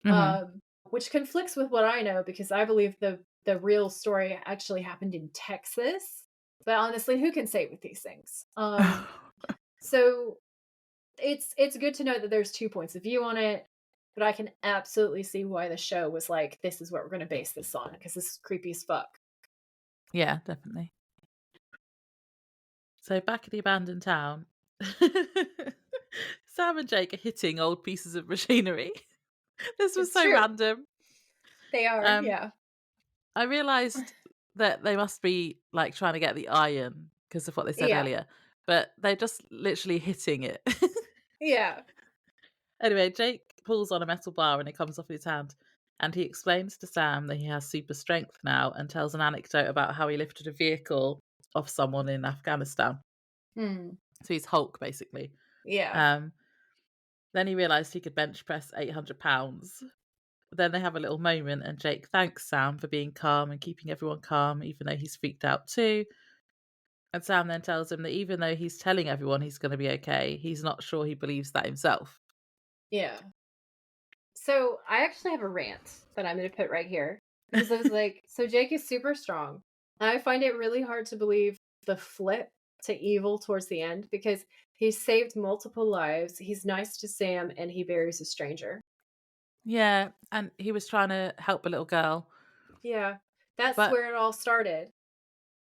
Hmm. Which conflicts with what I know, because I believe the real story actually happened in Texas. But honestly, who can say with these things? So it's good to know that there's two points of view on it, but I can absolutely see why the show was like, this is what we're going to base this on, because this is creepy as fuck. Yeah, definitely. So back at the abandoned town, Sam and Jake are hitting old pieces of machinery. This was It's so true. random. They are, Um, yeah. I realised that they must be like trying to get the iron because of what they said Yeah. earlier, but they're just literally hitting it. Yeah. Anyway, Jake pulls on a metal bar and it comes off his hand. And he explains to Sam that he has super strength now and tells an anecdote about how he lifted a vehicle off someone in Afghanistan. Hmm. So he's Hulk, basically. Yeah. Um, then he realised he could bench press 800 pounds. Then they have a little moment, and Jake thanks Sam for being calm and keeping everyone calm, even though he's freaked out too. And Sam then tells him that even though he's telling everyone he's going to be okay, he's not sure he believes that himself. Yeah. So I actually have a rant that I'm going to put right here, because I was like, so Jake is super strong. And I find it really hard to believe the flip to evil towards the end, because he's saved multiple lives. He's nice to Sam and he buries a stranger. Yeah, and he was trying to help a little girl. Yeah. That's But where it all started.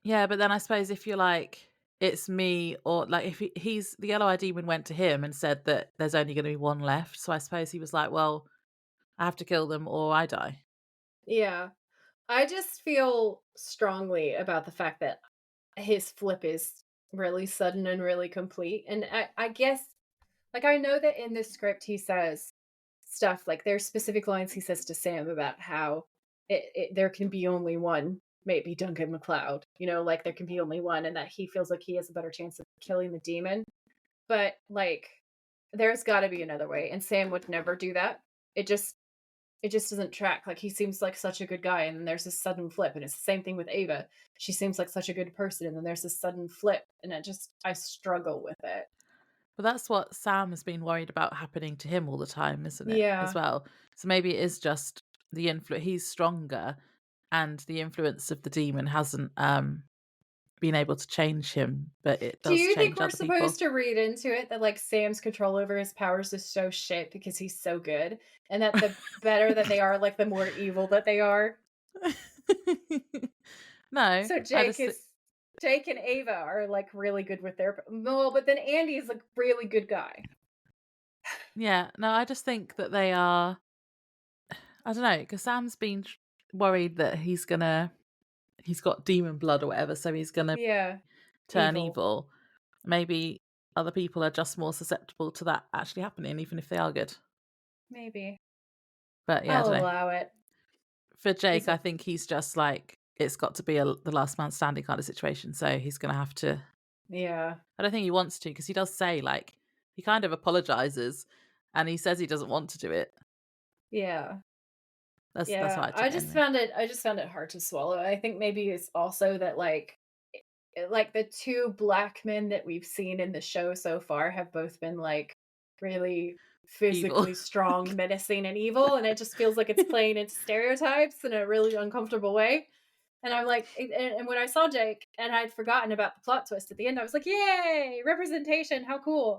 yeah, but then I suppose if you're like, it's me, or like if he's the yellow eyed demon went to him and said that there's only going to be one left. So I suppose he was like, well, I have to kill them or I die. Yeah. I just feel strongly about the fact that his flip is really sudden and really complete. And I guess, like, I know that in this script he says stuff like, there's specific lines he says to Sam about how there can be only one, maybe Duncan MacLeod, like there can be only one, and that he feels like he has a better chance of killing the demon. But like, there's got to be another way, and Sam would never do that. It just doesn't track. Like, he seems like such a good guy, and then there's this sudden flip, and it's the same thing with Ava. She seems like such a good person, and then there's this sudden flip, and I struggle with it. But that's what Sam has been worried about happening to him all the time, isn't it? As Yeah, well. So maybe it is just the influence. He's stronger, and the influence of the demon hasn't been able to change him, but it do does you think change we're other people. supposed to read into it that, like, Sam's control over his powers is so shit because he's so good, and that the better that they are, like, the more evil that they are? No, So I just Jake and Ava are, like, really good with their, well, but then Andy's a really good guy. yeah, no, I just think that they are. I don't know because Sam's been worried that he's got demon blood or whatever, so he's gonna Yeah, turn evil, evil. Maybe other people are just more susceptible to that actually happening, even if they are good. maybe. But yeah, I I'll don't know. allow it. For He's Jake, I a think he's just like it's got to be the last man standing kind of situation. So he's gonna have to. Yeah, I don't think he wants to because he does say like he kind of apologizes, and he says he doesn't want to do it. yeah. That's how Yeah, I took it anyway. I just found it hard to swallow. I think maybe it's also that, like, the two black men that we've seen in the show so far have both been, like, really Evil. physically strong, menacing, and evil, and it just feels like it's playing into stereotypes in a really uncomfortable way. And I'm like, and when I saw Jake and I'd forgotten about the plot twist at the end, I was like, yay, representation, how cool.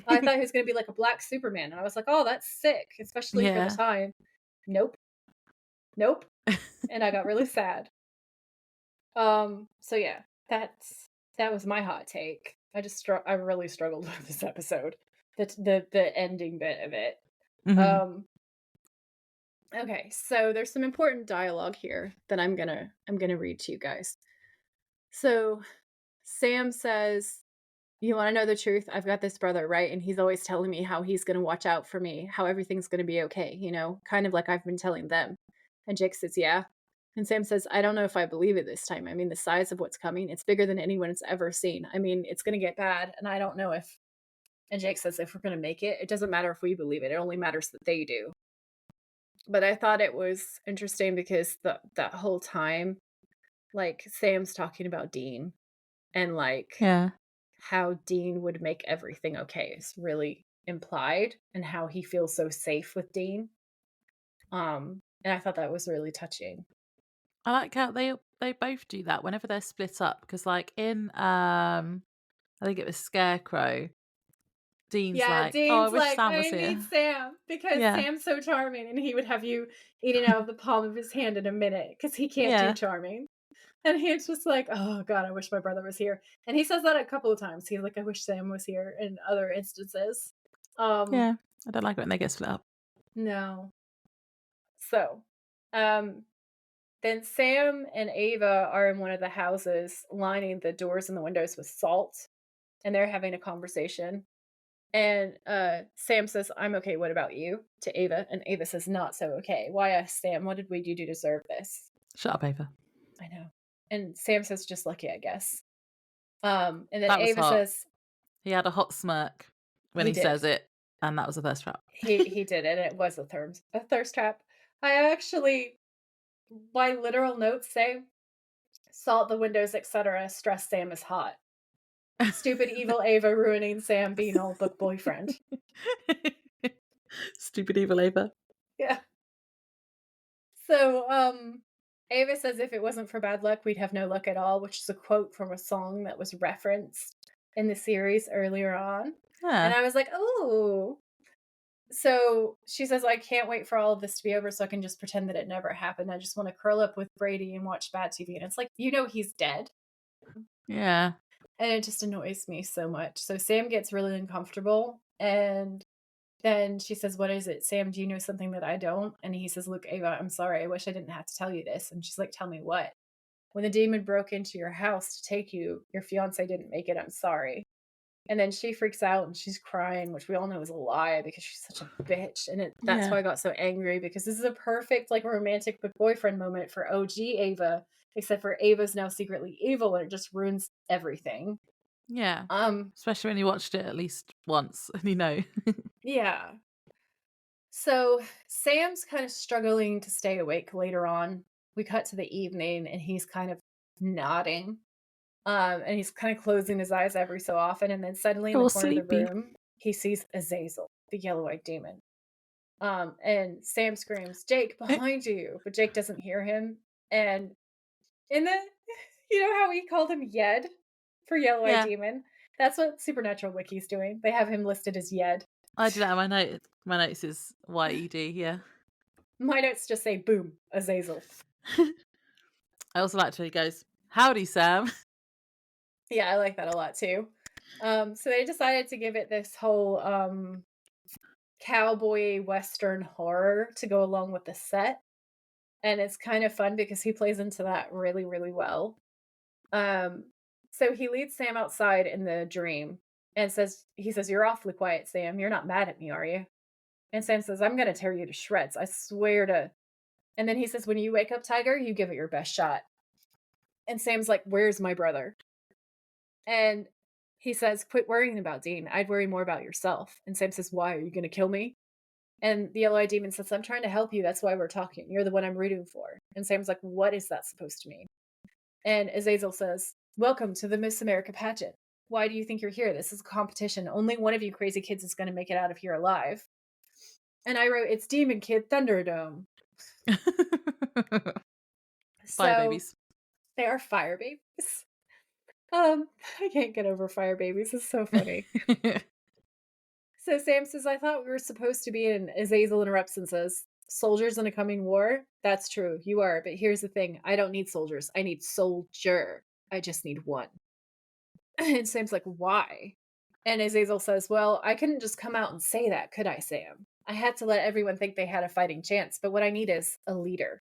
I thought he was going to be like a black Superman. And I was like, oh, that's sick, especially for the Yeah. time. Nope. Nope. And I got really sad. So yeah, that was my hot take. I really struggled with this episode. The ending bit of it. Mhm. Um okay, so there's some important dialogue here that I'm gonna read to you guys. So Sam says, "You want to know the truth? I've got this brother, right? And he's always telling me how he's going to watch out for me, how everything's going to be okay, kind of like I've been telling them." And Jake says, "Yeah." And Sam says, "I don't know if I believe it this time. I mean, the size of what's coming, it's bigger than anyone's ever seen. I mean, it's going to get bad, and I don't know if." And Jake says, "If we're going to make it, it doesn't matter if we believe it. It only matters that they do." But I thought it was interesting because that whole time, like Sam's talking about Dean and like Yeah. how Dean would make everything okay is really implied and how he feels so safe with Dean. And I thought that was really touching. I like how they both do that whenever they're split up because, like, in, I think it was Scarecrow, Dean's Yeah, like, "Oh, I Dean's wish like, Sam was I need here." Sam because Yeah. Sam's so charming and he would have you eating out of the palm of his hand in a minute because he can't do Yeah. charming. And he's just like, oh God, I wish my brother was here. And he says that a couple of times. He's like, I wish Sam was here in other instances. Um, Yeah. I don't like it when they get split up. no. So, um, then Sam and Ava are in one of the houses, lining the doors and the windows with salt, and they're having a conversation. And Sam says, "I'm okay. What about you?" to Ava, and Ava says, "Not so okay. Why us, Sam? What did we do to deserve this?" Shut up, Ava. I know. And Sam says, "Just lucky, I guess." And then That was Ava hot. says, He had a hot smirk when "He he did. says it, and that was a thirst trap. He did, and it was a thirst trap." I actually, my literal notes say, "Salt the windows, etc. Stress Sam is hot." Stupid evil Ava ruining Sam being old book boyfriend. Stupid evil Ava. Yeah. So, Ava says if it wasn't for bad luck, we'd have no luck at all, which is a quote from a song that was referenced in the series earlier on. And Yeah. I was like, oh. So she says, I can't wait for all of this to be over so I can just pretend that it never happened. I just want to curl up with Brady and watch bad TV. And it's like, he's dead. Yeah. And it just annoys me so much. So Sam gets really uncomfortable. And then she says, what is it? Sam, do you know something that I don't? And he says, look, Ava, I'm sorry. I wish I didn't have to tell you this. And she's like, tell me what? When the demon broke into your house to take you, your fiance didn't make it. I'm sorry. And then she freaks out and she's crying, which we all know is a lie because she's such a bitch. And that's Yeah. why I got so angry, because this is a perfect like romantic boyfriend moment for OG Ava, except for Ava's now secretly evil and it just ruins everything. Yeah. Um, Especially when you watched it at least once and you know. yeah. So Sam's kind of struggling to stay awake later on. We cut to the evening and he's kind of nodding. And he's kind of closing his eyes every so often. And then suddenly in the All corner of the sleepy. room, he sees Azazel, the yellow-eyed demon. And Sam screams, Jake, behind you. But Jake doesn't hear him. And in the, you know how we called him Yed for yellow-eyed Yeah. demon? That's what Supernatural Wiki's doing. They have him listed as Yed. I did that in my notes. My notes is YED, yeah. My notes just say, boom, Azazel. I also like when he goes, howdy, Sam. Yeah, I like that a lot too. So they decided to give it this whole cowboy western horror to go along with the set. And it's kind of fun because he plays into that really, really well. So he leads Sam outside in the dream and he says, you're awfully quiet, Sam. You're not mad at me, are you? And Sam says, I'm going to tear you to shreds. I swear to. And then he says, when you wake up, Tiger, you give it your best shot. And Sam's like, where's my brother? And he says, quit worrying about Dean. I'd worry more about yourself. And Sam says, why? Are you going to kill me? And the yellow-eyed demon says, I'm trying to help you. That's why we're talking. You're the one I'm rooting for. And Sam's like, what is that supposed to mean? And Azazel says, welcome to the Miss America pageant. Why do you think you're here? This is a competition. Only one of you crazy kids is going to make it out of here alive. And I wrote, "It's Demon Kid Thunderdome." Fire So babies. they are fire babies. I can't get over fire babies. It's so funny. So Sam says, "I thought we were supposed to be in." Azazel interrupts and says, "Soldiers in a coming war? That's true. You are. But here's the thing. I don't need soldiers. I need soldier. I just need one." And Sam's like, "Why?" And Azazel says, "Well, I couldn't just come out and say that, could I, Sam? I had to let everyone think they had a fighting chance, but what I need is a leader."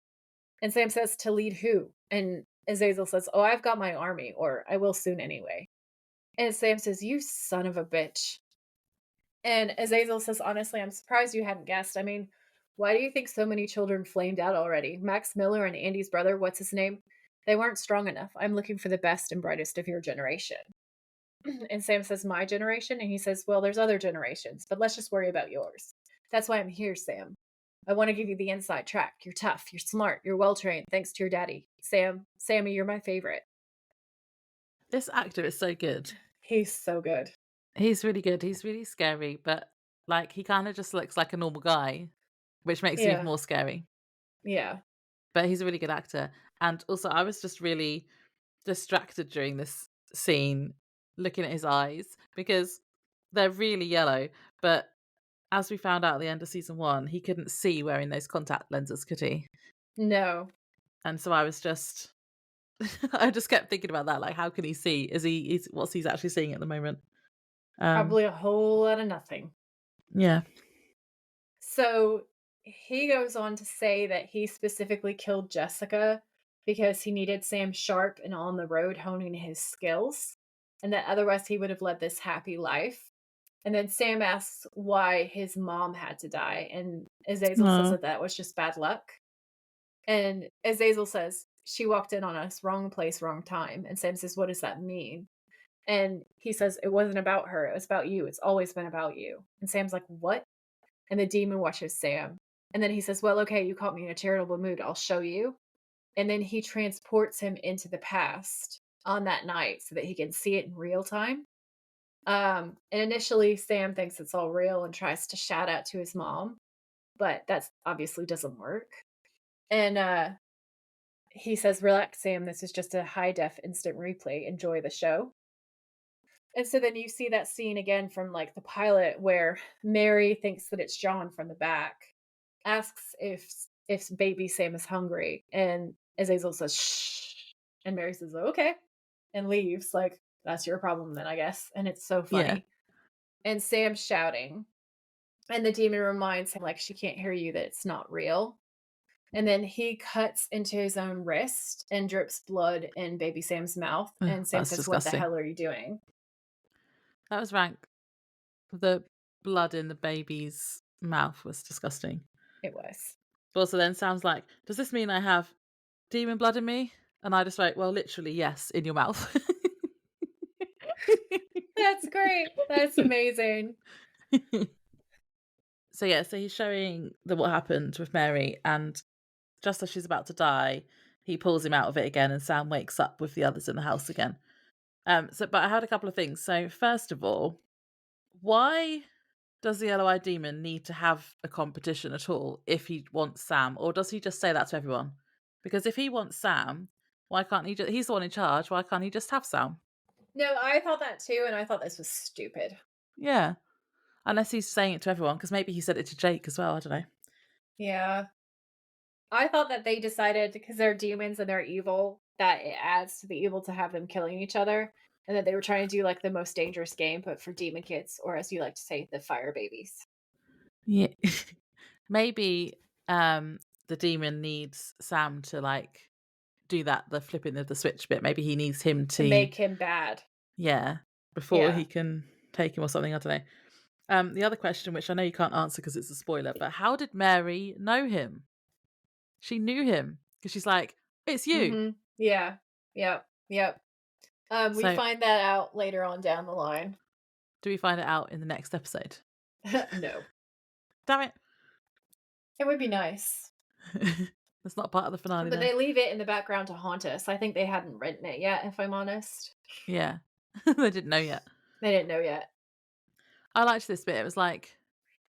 And Sam says, "To lead who?" And Azazel says, "Oh, I've got my army, or I will soon anyway." And Sam says, "You son of a bitch." And Azazel says, "Honestly, I'm surprised you hadn't guessed. I mean, why do you think so many children flamed out already? Max Miller and Andy's brother, what's his name? They weren't strong enough. I'm looking for the best and brightest of your generation." And Sam says, "My generation?" And he says, "Well, there's other generations, but let's just worry about yours. That's why I'm here, Sam. I want to give you the inside track. You're tough, you're smart, you're well trained, thanks to your daddy. Sammy, you're my favorite." This actor is so good. He's so good. He's really good. He's really scary, but like he kind of just looks like a normal guy, which makes him even Yeah. more scary. Yeah. But he's a really good actor. And also, I was just really distracted during this scene looking at his eyes because they're really yellow. But as we found out at the end of season 1, he couldn't see wearing those contact lenses, could he? No. And so I was just I just kept thinking about that, like how can he see? Is what's he's actually seeing at the moment? Um Probably a whole lot of nothing. yeah. So he goes on to say that he specifically killed Jessica because he needed Sam sharp and on the road honing his skills, and that otherwise he would have led this happy life. And then Sam asks why his mom had to die, and Azazel says No. that that was just bad luck. And Azazel says, "She walked in on us, wrong place, wrong time." And Sam says, "What does that mean?" And he says, "It wasn't about her. It was about you. It's always been about you." And Sam's like, "What?" And the demon watches Sam. And then he says, "Well, okay, you caught me in a charitable mood. I'll show you." And then he transports him into the past on that night so that he can see it in real time. And initially, Sam thinks it's all real and tries to shout out to his mom, but that's obviously doesn't work. And he says, "Relax, Sam. This is just a high def instant replay. Enjoy the show." And so then you see that scene again from like the pilot where Mary thinks that it's John from the back, asks if baby Sam is hungry, and Azazel says shh, and Mary says okay, and leaves. Like, that's your problem then, I guess. And it's so Yeah. funny. And Sam's shouting, and the demon reminds him like she can't hear you, that it's not real. And then he cuts into his own wrist and drips blood in baby Sam's mouth. Ugh, And Sam that's says, "What the disgusting. hell are you doing?" That was rank. The blood in the baby's mouth was disgusting. It was. But also then sounds like, does this mean I have demon blood in me? And I just write, well, literally, yes, in your mouth. That's great. That's amazing. So yeah, so he's showing what happened with Mary, and just as she's about to die, he pulls him out of it again, and Sam wakes up with the others in the house again. But I had a couple of things. So first of all, why does the yellow-eyed demon need to have a competition at all if he wants Sam, or does he just say that to everyone? Because if he wants Sam, why can't he he's the one in charge, why can't he just have Sam? No, I thought that too, and I thought this was stupid. Yeah. Unless he's saying it to everyone, because maybe he said it to Jake as well, I don't know. Yeah. I thought that they decided because they're demons and they're evil, that it adds to the evil to have them killing each other, and that they were trying to do like the most dangerous game, but for demon kids, or as you like to say, the fire babies. Yeah. Maybe the demon needs Sam to like do that, the flipping of the switch bit. Maybe he needs him To to, make him bad. yeah, before he Yeah. can take him or something, I don't know. The other question, which I know you can't answer because it's a spoiler, but how did Mary know him? She knew him because she's like, "It's you." Mhm. Yeah. Yep. Yep. We So, find that out later on down the line. do we find it out in the next episode? No. Damn It would be nice. it. That's not part of the finale But then. they leave it in the background to haunt us. I think they hadn't written it yet, if I'm honest. Yeah. They didn't know yet. They didn't know yet. I liked this bit. It was like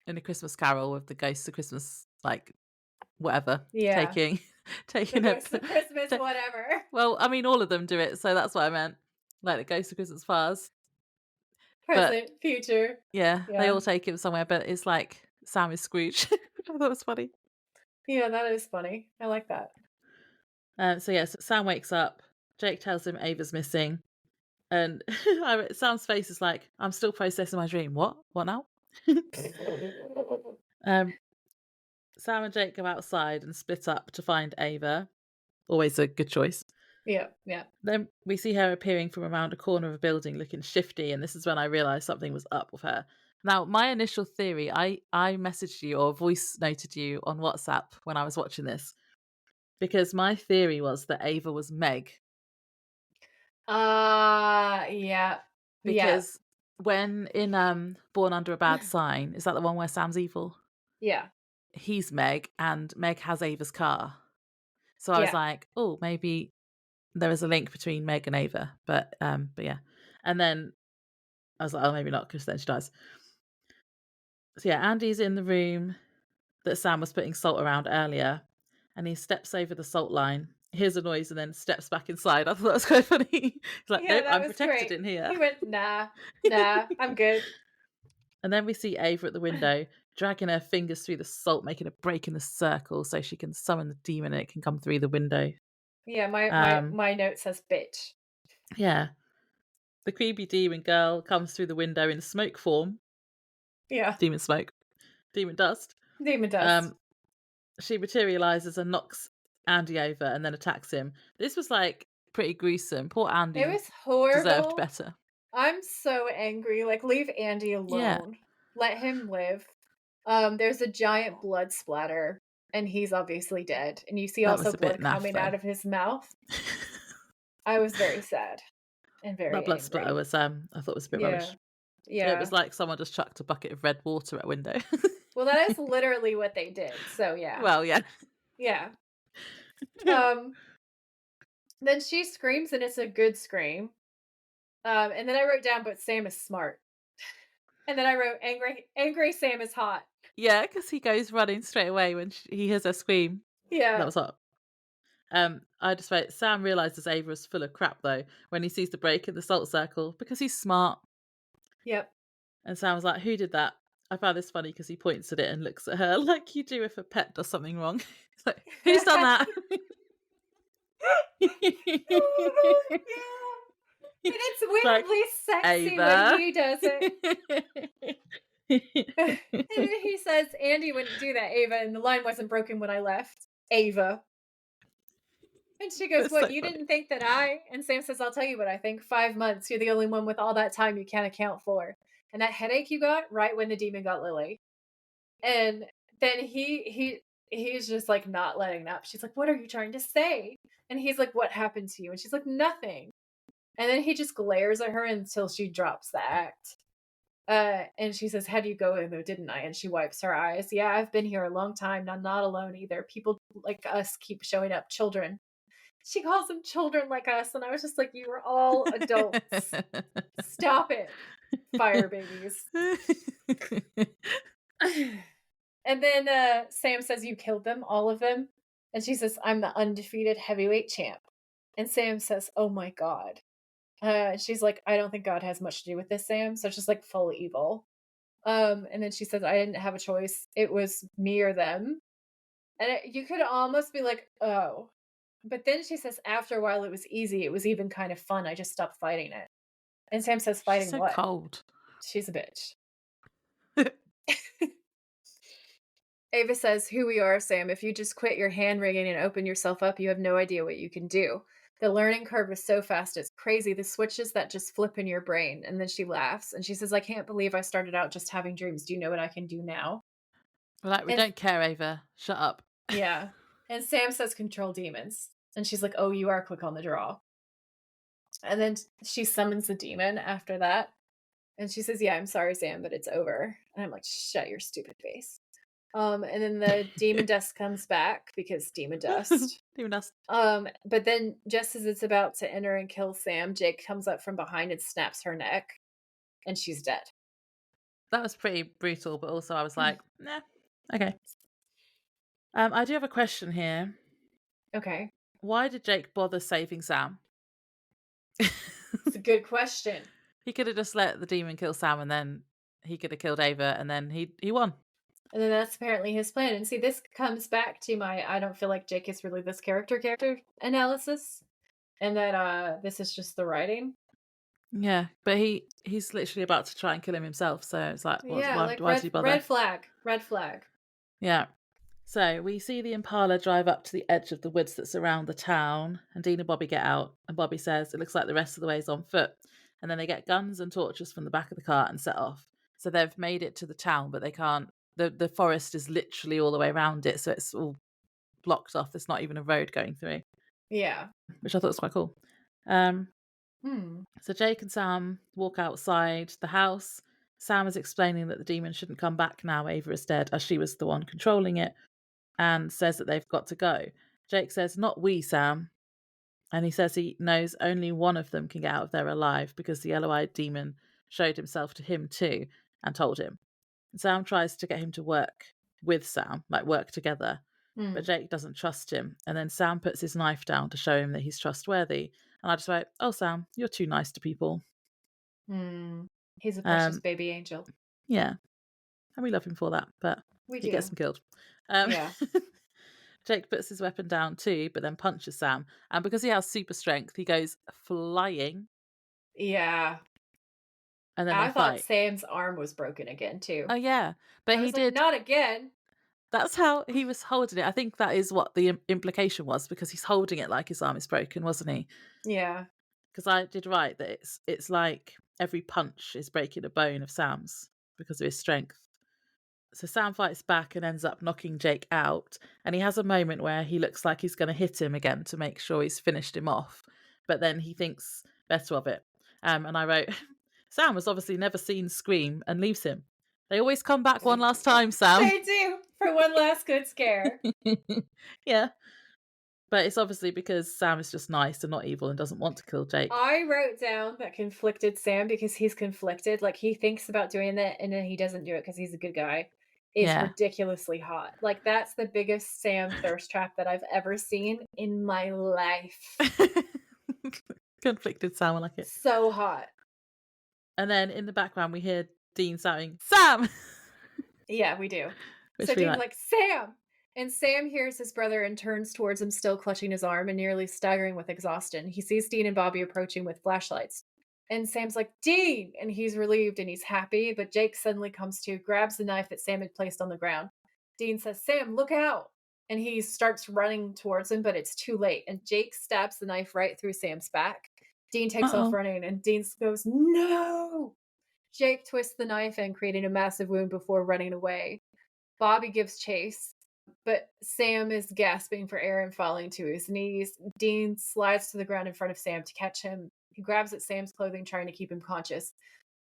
in A Christmas Carol with the ghosts of Christmas, like, whatever, Yeah. taking The taking a ghost of Christmas, ta whatever. well, I mean, all of them do it, so that's what I meant, like the ghosts of Christmas past. But, Present, future. yeah, they Yeah. all take him somewhere, but it's like Sam is Scrooge, which I thought was funny. Yeah, that is funny. I like that. So, yes, Sam wakes up, Jake tells him Ava's missing, and Sam's face is like, "I'm still processing my dream. What? What now?" Um, Sam and Jake go outside and split up to find Ava. Always a good choice. Yeah, yeah. Then we see her appearing from around a corner of a building looking shifty, and this is when I realised something was up with her. Now, my initial theory, I messaged you or voice noted you on WhatsApp when I was watching this, because my theory was that Ava was Meg. Yeah. Yeah. Because when in Born Under a Bad Sign, is that the one where Sam's evil? Yeah. He's Meg, and Meg has Ava's car. So I was Yeah. like, oh, maybe there is a link between Meg and Ava, but yeah. And then I was like, oh, maybe not, because then she dies. So yeah, Andy's in the room that Sam was putting salt around earlier, and he steps over the salt line, hears a noise, and then steps back inside. I thought that was quite funny. He's like, Yeah, nope, that I'm was protected great. in here. He went, nah, I'm good. And then we see Ava at the window, dragging her fingers through the salt, making a break in the circle so she can summon the demon and it can come through the window. Yeah, Um, my note says bitch. yeah. The creepy demon girl comes through the window in smoke form. Yeah. Demon smoke. Demon dust. Demon dust. She materializes and knocks Andy over and then attacks him. This was like pretty gruesome. Poor It Andy was deserved horrible. better. I'm so angry. Like, leave Andy Yeah. alone. Let him live. There's a giant blood splatter, and he's obviously dead. And you see That also was a bit blood naff coming though. out of his mouth. I was very sad and very That blood angry. splatter was I thought was a bit rubbish. Yeah. It was like someone just chucked a bucket of red water at a window. Well, that is literally what they did. So yeah. Well, yeah. Yeah. Then she screams and it's a good scream. And then I wrote down, but Sam is smart. And then I wrote, angry Sam is hot. Yeah, because he goes running straight away when he hears her scream. Yeah. That was hot. I just wrote, Sam realises Ava is full of crap though when he sees the break in the salt circle because he's smart. Yep. And Sam was like, who did that? I found this funny because he points at it and looks at her like you do if a pet does something wrong. He's like, who's done that? Oh my God, yeah. And it's weirdly like, sexy Ava. when he does it. And then he says, Andy wouldn't do that, Ava, and the line wasn't broken when I left. Ava. And she goes, That's what, so you funny. didn't think that And Sam says, I'll tell you what I think. 5 months. You're the only one with all that time you can't account for. And that headache you got right when the demon got Lily. And then he's just like not letting up. She's like, what are you trying to say? And he's like, what happened to you? And she's like, nothing. And then he just glares at her until she drops the act. And she says, how'd you go in though, didn't I? And she wipes her eyes. Yeah, I've been here a long time. I'm not alone either. People like us keep showing up. Children. She calls them children like us. And I was just like, you were all adults. Stop it. Fire babies. And then Sam says, you killed them, all of them. And she says, I'm the undefeated heavyweight champ. And Sam says, oh my God. She's like, I don't think God has much to do with this, Sam. So it's just like full evil. And then she says, I didn't have a choice. It was me or them. And you could almost be like, oh. But then she says, after a while, it was easy. It was even kind of fun. I just stopped fighting it. And Sam says, fighting She's so what? cold. She's a bitch. Ava says, who we are, Sam. If you just quit your hand wringing and open yourself up, you have no idea what you can do. The learning curve is so fast, it's crazy. The switches that just flip in your brain. And then she laughs and she says, I can't believe I started out just having dreams. Do you know what I can do now? We're like, we don't care, Ava. Shut up. Yeah. And Sam says, control demons. And she's like, oh, you are quick on the draw. And then she summons the demon after that. And she says, yeah, I'm sorry, Sam, but it's over. And I'm like, shut your stupid face. And then the demon dust comes back because demon dust. Demon dust. But then just as it's about to enter and kill Sam, Jake comes up from behind and snaps her neck, and she's dead. that was pretty brutal, but also I was like, nah, okay. I do have a question here. Okay. Why did Jake bother saving Sam? It's a good question. He could have just let the demon kill Sam, and then he could have killed Ava, and then he won. And then that's apparently his plan. And see, this comes back to my I don't feel like Jake is really this character analysis. And that this is just the writing. Yeah, but he's literally about to try and kill him himself, so it's like, Yeah, like why did he bother? red flag. Red flag. Yeah. So we see the Impala drive up to the edge of the woods that surround the town, and Dean and Bobby get out, and Bobby says it looks like the rest of the way is on foot. And then they get guns and torches from the back of the car and set off. So they've made it to the town, but they can't. The forest is literally all the way around it, so it's all blocked off. There's not even a road going through. Yeah. Which I thought was quite cool. So Jake and Sam walk outside the house. Sam is explaining that the demon shouldn't come back now Ava is dead, as she was the one controlling it, and says that they've got to go. Jake says, "Not we, Sam." And he says he knows only one of them can get out of there alive because the yellow-eyed demon showed himself to him too and told him. And Sam tries to get him to work with Sam, like work together, but Jake doesn't trust him. And then Sam puts his knife down to show him that he's trustworthy. And I just went, "Oh, Sam, you're too nice to people." He's a precious baby angel. Yeah. And we love him for that, but he gets him killed. Yeah. Jake puts his weapon down too, but then punches Sam. And because he has super strength, he goes flying. Yeah. And then I they thought fight. Sam's arm was broken again too. Oh, yeah. But he did. Not again. That's how he was holding it. I think that is what the implication was, because he's holding it like his arm is broken, wasn't he? Yeah. Because I did write that it's like every punch is breaking a bone of Sam's because of his strength. So Sam fights back and ends up knocking Jake out. And he has a moment where he looks like he's going to hit him again to make sure he's finished him off. But then he thinks better of it. And I wrote, Sam has obviously never seen Scream and leaves him. They always come back one last time, Sam. They do, for one last good scare. Yeah. But it's obviously because Sam is just nice and not evil and doesn't want to kill Jake. I wrote down that conflicted Sam because he's conflicted. Like, he thinks about doing that and then he doesn't do it because he's a good guy. Is ridiculously hot. Like, that's the biggest Sam thirst trap that I've ever seen in my life. Conflicted Sam, I like it. So hot. And then in the background we hear Dean shouting, "Sam!" Yeah, we do. So Dean's like, "Sam!" And Sam hears his brother and turns towards him, still clutching his arm and nearly staggering with exhaustion. He sees Dean and Bobby approaching with flashlights. And Sam's like, "Dean!" And he's relieved and he's happy, but Jake suddenly comes to, grabs the knife that Sam had placed on the ground. Dean says, "Sam, look out!" And he starts running towards him, but it's too late. And Jake stabs the knife right through Sam's back. Dean takes off running, and Dean goes, "No!" Jake twists the knife in, creating a massive wound before running away. Bobby gives chase, but Sam is gasping for air and falling to his knees. Dean slides to the ground in front of Sam to catch him. He grabs at Sam's clothing, trying to keep him conscious.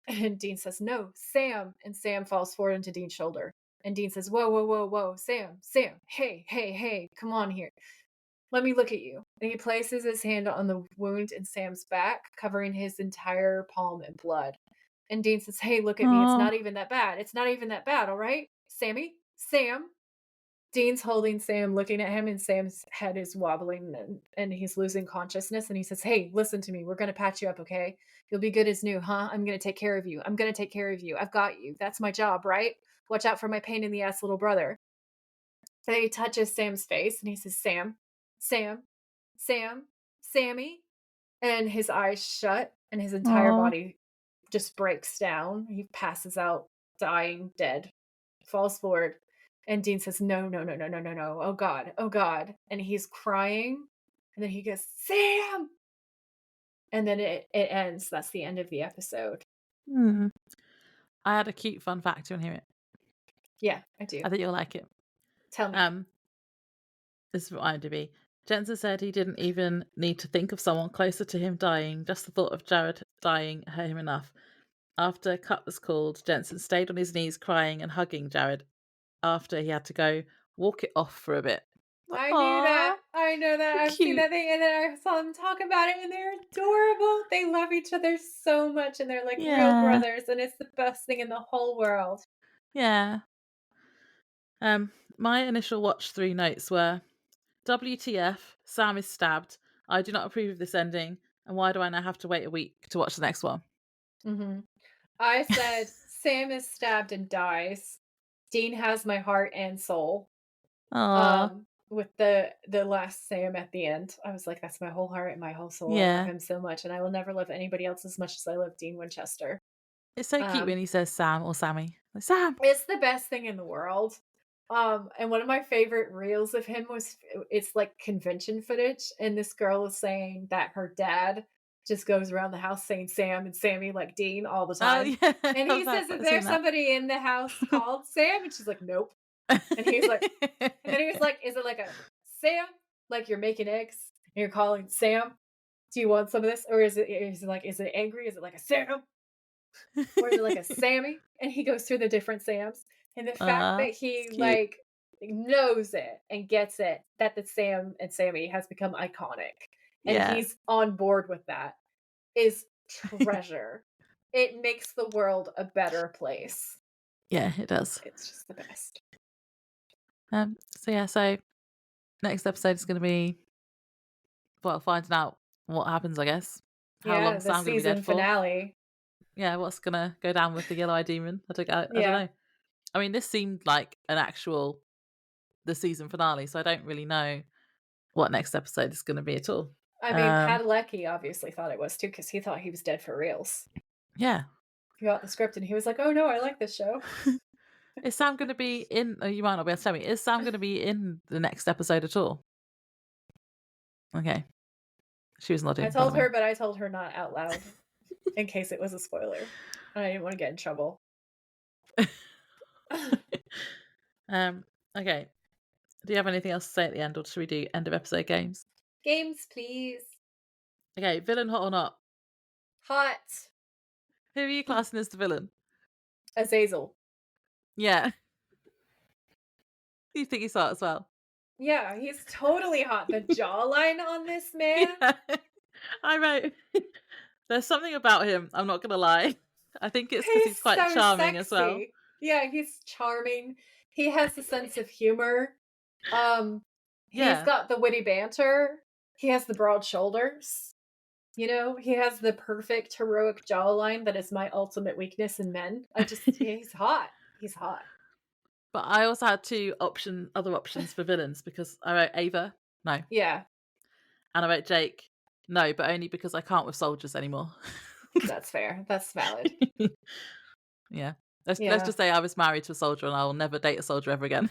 And Dean says, "No, Sam!" And Sam falls forward into Dean's shoulder. And Dean says, "Whoa, whoa, whoa, whoa, Sam, hey, come on here. Let me look at you." And he places his hand on the wound in Sam's back, covering his entire palm in blood. And Dean says, "Hey, look at me. It's not even that bad. It's not even that bad, all right? Sammy? Sam?" Dean's holding Sam, looking at him, and Sam's head is wobbling and he's losing consciousness. And he says, "Hey, listen to me. We're going to patch you up, okay? You'll be good as new, huh? I'm going to take care of you. I'm going to take care of you. I've got you. That's my job, right? Watch out for my pain in the ass little brother." And he touches Sam's face and he says, "Sam, Sam, Sam, Sammy." And his eyes shut and his entire body just breaks down. He passes out, dying, dead, falls forward. And Dean says, "No, no, no, no, no, no, no. Oh God, oh God." And he's crying. And then he goes, "Sam!" And then it ends. That's the end of the episode. I had a cute fun fact. Do you want to hear it? Yeah, I do. I think you'll like it. Tell me. This is from IMDb. Jensen said he didn't even need to think of someone closer to him dying. Just the thought of Jared dying hurt him enough. After cut was called, Jensen stayed on his knees crying and hugging Jared after he had to go walk it off for a bit. I knew that. I know that. I've seen Cute. that thing, and then I saw them talk about it, and they're adorable. They love each other so much, and they're like real Yeah. brothers, and it's the best thing in the whole world. Yeah. My initial watch 3 notes were WTF, Sam is stabbed. I do not approve of this ending. And why do I now have to wait a week to watch the next one? Mhm. I said, "Sam is stabbed and dies. Dean has my heart and soul." Aw. With the last Sam at the end, I was like, "That's my whole heart and my whole soul. I love Yeah. him so much, and I will never love anybody else as much as I love Dean Winchester." It's so cute when Um, he says Sam or Sammy. Like, Sam! it's the best thing in the world. And one of my favorite reels of him was it's like convention footage, and this girl is saying that her dad just goes around the house saying Sam and Sammy like Dean all the Oh, time. yeah. And he says, "Is I've there seen that. somebody in the house called Sam?" And she's like, "Nope." And he's like, and then he was like, "Is it like a Sam? Like you're making eggs and you're calling Sam? Do you want some of this? Or is it like, is it angry? Is it like a Sam? Or is it like a Sammy?" And he goes through the different Sams. And the fact that It's he cute. like knows it and gets it, that the Sam and Sammy has become iconic. And Yeah. he's on board with that is treasure. It makes the world a better place. Yeah, it does. It's just the best. So next episode is gonna be, well, finding out what happens, I guess. How Yeah, long the Sam gonna be dead season for? finale. Yeah, what's gonna go down with the yellow-eyed demon? I don't Yeah. know. I mean, this seemed like an actual the season finale, so I don't really know what next episode is gonna be at all. I mean, Um, Padalecki obviously thought it was too, because he thought he was dead for reals. yeah. He got the script and he was like, "Oh no, I like this show." Is Sam gonna be in you might not be able to tell me, is Sam gonna be in the next episode at all? Okay. She was I nodding, by the told way. her, but I told her not out loud in case it was a spoiler. I didn't want to get in trouble. Um, okay. Do you have anything else to say at the end, or should we do end of episode games? Games, please. Okay, villain hot or not? Hot. Who are you classing as the villain? Azazel. Yeah. You think he's hot as well? Yeah, he's totally hot. The jawline on this man. Yeah. I wrote, there's something about him, I'm not gonna lie. I think it's because He's he's quite so charming as well. sexy. Yeah, he's charming. He has a sense of humor. Um, he's Yeah. got the witty banter. He has the broad shoulders. You know, he has the perfect heroic jawline that is my ultimate weakness in men. He's hot. He's hot. But I also had other options for villains, because I wrote Ava, no. Yeah, And I wrote Jake, no, but only because I can't with soldiers anymore. that's fair. That's valid. Yeah. Let's Yeah, just say I was married to a soldier and I will never date a soldier ever again.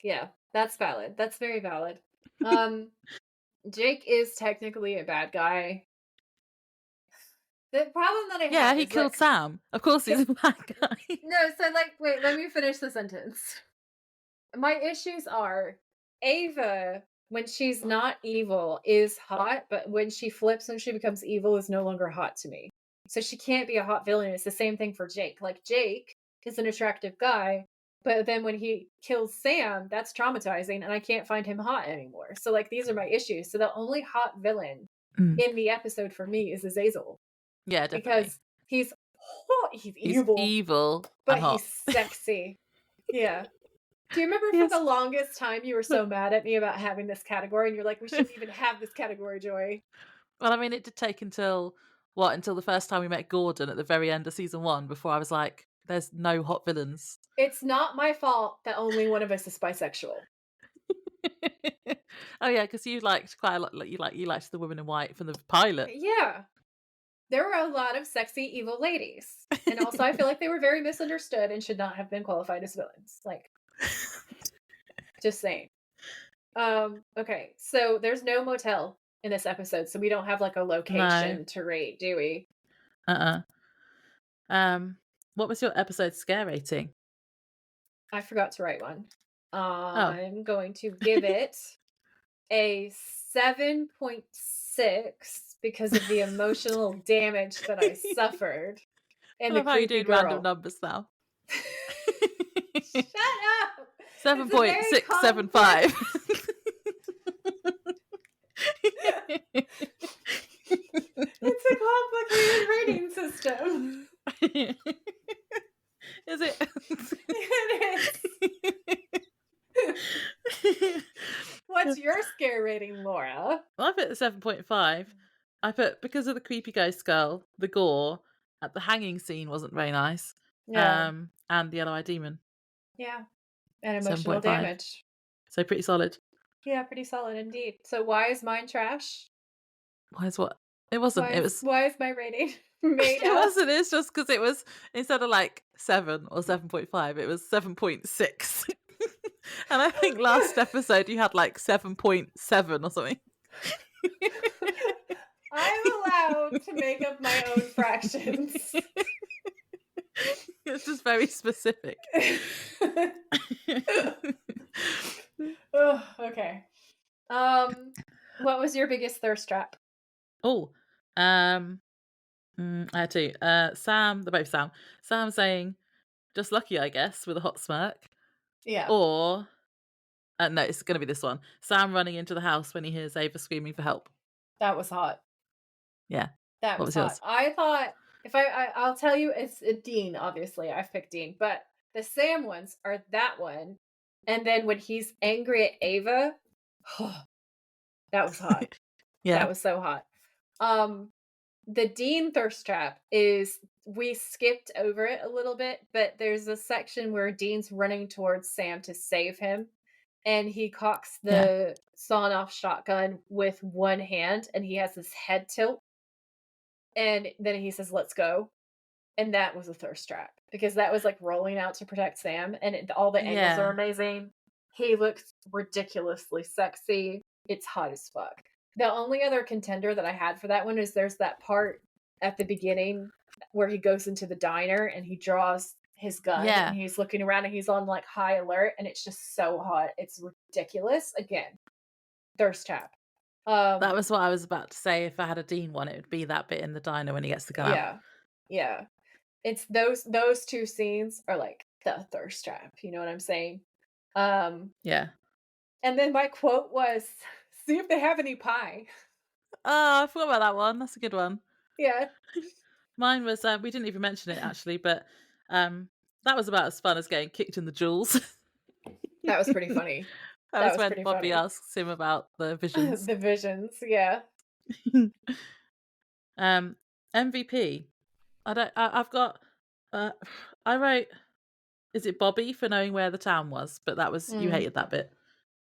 yeah, that's valid. That's very valid. Um, Jake is technically a bad guy. The problem that I Yeah, have he is killed like, Sam. Of course he's a bad guy. no, so like, wait, let me finish the sentence. My issues are Ava, when she's not evil, is hot, but when she flips and she becomes evil, is no longer hot to me. So she can't be a hot villain. It's the same thing for Jake. Like, Jake is an attractive guy, but then when he kills Sam, that's traumatizing, and I can't find him hot anymore. So, like, these are my issues. So the only hot villain Mm. in the episode for me is Azazel, Yeah, definitely. because he's hot, he's He's evil, evil but and hot. he's sexy. Yeah. Do you remember for Yes. the longest time you were so mad at me about having this category, and you're like, "We shouldn't even have this category, Joy." Well, I mean, it did take until the first time we met Gordon at the very end of season 1 before I was like, there's no hot villains. It's not my fault that only one of us is bisexual. Oh yeah, because you liked quite a lot. Like, you liked the woman in white from the pilot. Yeah. There were a lot of sexy evil ladies. And also I feel like they were very misunderstood and should not have been qualified as villains. Like, just saying. Okay, so there's no motel in this episode, so we don't have like a location to rate, do we? What was your episode scare rating? I forgot to write one. Oh. I'm going to give it a 7.6 because of the emotional damage that I suffered. And the How are you creepy doing girl. random numbers now? Shut up! 7.675. It's a complicated rating system. Is it? It is. What's your scare rating, Laura? Well, I put 7.5. I put, because of the creepy ghost girl, the gore, the hanging scene wasn't very nice, Yeah. and the yellow-eyed demon. Yeah. And emotional 7.5. damage. So pretty solid. Yeah, pretty solid indeed. So why is mine trash? Why is what? It wasn't. It was. Why is my rating made It up? wasn't. It's just because it was, instead of like 7 or 7.5, it was 7.6. And I think last episode you had like 7.7 or something. I'm allowed to make up my own fractions. It's just very specific. Oh, okay. What was your biggest thirst trap? Oh, I had two. Sam, they're both Sam. Sam saying, "Just lucky, I guess," with a hot smirk. Yeah, Or, no, it's going to be this one. Sam running into the house when he hears Ava screaming for help. that was hot. Yeah. That What was was hot. yours? I thought if I'll tell you it's Dean. Obviously, I've picked Dean, but the Sam ones are that one, and then when he's angry at Ava, that was hot. Yeah. That was so hot. The Dean thirst trap is, we skipped over it a little bit, but there's a section where Dean's running towards Sam to save him, and he cocks Yeah. the sawn off shotgun with one hand, and he has his head tilt, and then he says, "Let's go." And that was a thirst trap because that was like rolling out to protect Sam, and all the angles are Yeah. amazing. He looks ridiculously sexy. It's hot as fuck. The only other contender that I had for that one is there's that part at the beginning where he goes into the diner and he draws his gun Yeah. and he's looking around and he's on like high alert, and it's just so hot. It's ridiculous. Again, thirst trap. That was what I was about to say. If I had a Dean one, it would be that bit in the diner when he gets the gun out. Yeah. It's those two scenes are like the thirst trap. You know what I'm saying? Yeah. And then my quote was, "See if they have any pie." Oh, I forgot about that one. That's a good one. Yeah. Mine was, we didn't even mention it actually, but that was about as fun as getting kicked in the jewels. That was pretty funny. That That was was when pretty Bobby funny. asks him about the visions. The visions, yeah. MVP. I've got, I wrote, is it Bobby for knowing where the town was? But that was, you hated that bit.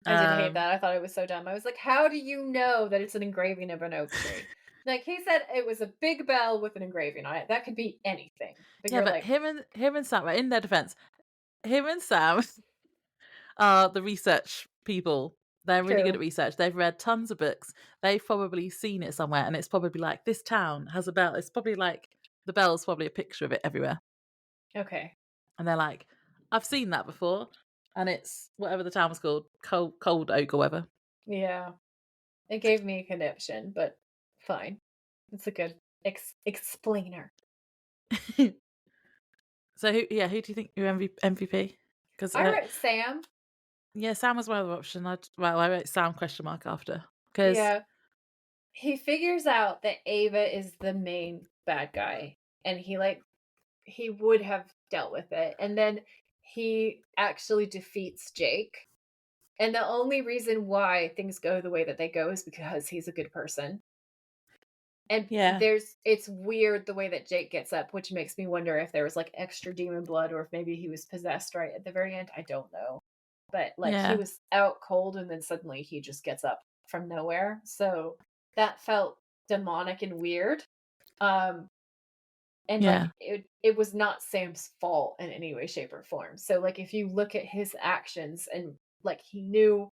I did hate that. I thought it was so dumb. I was like, how do you know that it's an engraving of an oak tree? Like, he said it was a big bell with an engraving on it. That could be anything. But Yeah, you're but like, him and Sam, in their defense, him and Sam are the research people. They're really good true. at research. They've read tons of books. They've probably seen it somewhere, and it's probably like, this town has a bell. It's probably like, the bell's probably a picture of it everywhere. Okay. And they're like, I've seen that before, and it's whatever the town was called, Cold Oak or whatever. Yeah. It gave me a connection, but fine. It's a good explainer. So who do you think your MVP? Because I wrote Sam. yeah, Sam was my other option. I wrote Sam question mark after, because Yeah. He figures out that Ava is the main bad guy, and he would have dealt with it. And then he actually defeats Jake. And the only reason why things go the way that they go is because he's a good person. And yeah, it's weird the way that Jake gets up, which makes me wonder if there was like extra demon blood or if maybe he was possessed right at the very end. I don't know. But like, he yeah, was out cold and then suddenly he just gets up from nowhere. So that felt demonic and weird. And like, yeah, it was not Sam's fault in any way, shape, or form. So like, if you look at his actions, and like, he knew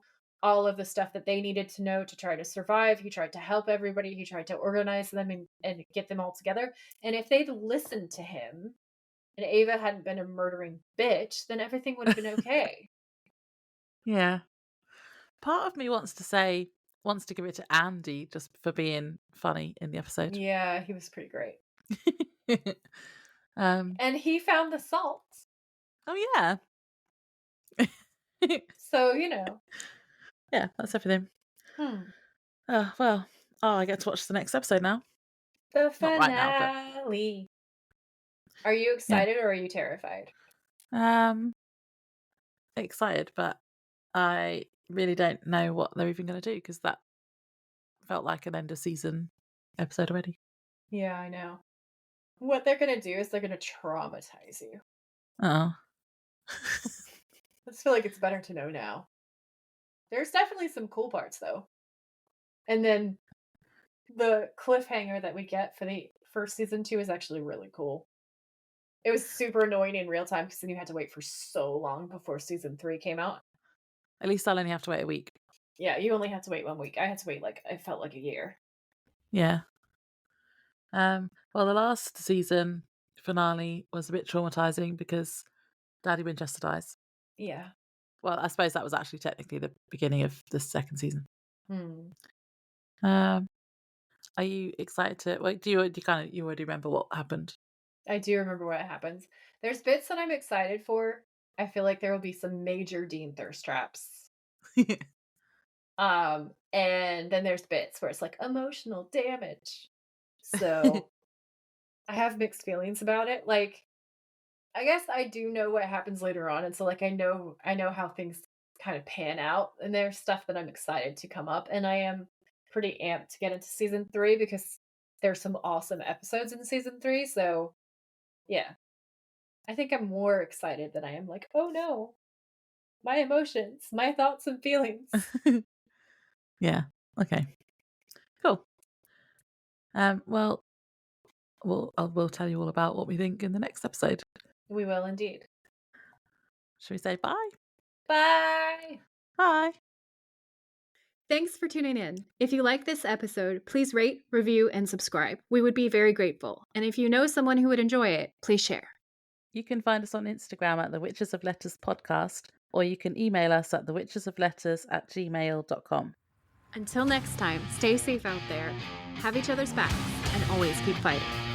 all of the stuff that they needed to know to try to survive. He tried to help everybody. He tried to organize them and get them all together. And if they'd listened to him and Ava hadn't been a murdering bitch, then everything would have been okay. yeah. Part of me wants to give it to Andy just for being funny in the episode. Yeah, he was pretty great. Um. And he found the salt. Oh yeah. So, you know. Yeah, that's everything. Well, I get to watch the next episode now. The Not right now, but finale. Are you yeah. excited or are you terrified? Um, excited, but I really don't know what they're even going to do because that felt like an end of season episode already. Yeah, I know. What they're gonna do is they're gonna traumatize you. Oh, I just feel like it's better to know now. There's definitely some cool parts though. And then the cliffhanger that we get for the first season 2 is actually really cool. It was super annoying in real time because then you had to wait for so long before season 3 came out. at least I'll only have to wait a week. Yeah, you only had to wait 1 week. I had to wait like it felt like a year. Yeah. Well, the last season finale was a bit traumatizing because Daddy Winchester dies. Yeah. Well, I suppose that was actually technically the beginning of the second season. Hmm. Um, are you excited to? Well, do you already remember what happened? I do remember what happens. There's bits that I'm excited for. I feel like there will be some major Dean thirst traps. And then there's bits where it's like emotional damage. So I have mixed feelings about it. Like, I guess I do know what happens later on, and so like I know how things kind of pan out, and there's stuff that I'm excited to come up, and I am pretty amped to get into season 3 because there's some awesome episodes in season 3. So yeah, I think I'm more excited than I am like, oh no, my emotions, my thoughts and feelings. Yeah. Okay. Cool. Well, we'll tell you all about what we think in the next episode. We will indeed. Should we say bye? Bye. Bye. Thanks for tuning in. If you like this episode, please rate, review, and subscribe. We would be very grateful. And if you know someone who would enjoy it, please share. You can find us on Instagram at the Witches of Letters podcast, or you can email us at thewitchesofletters@gmail.com. Until next time, stay safe out there, have each other's backs, and always keep fighting.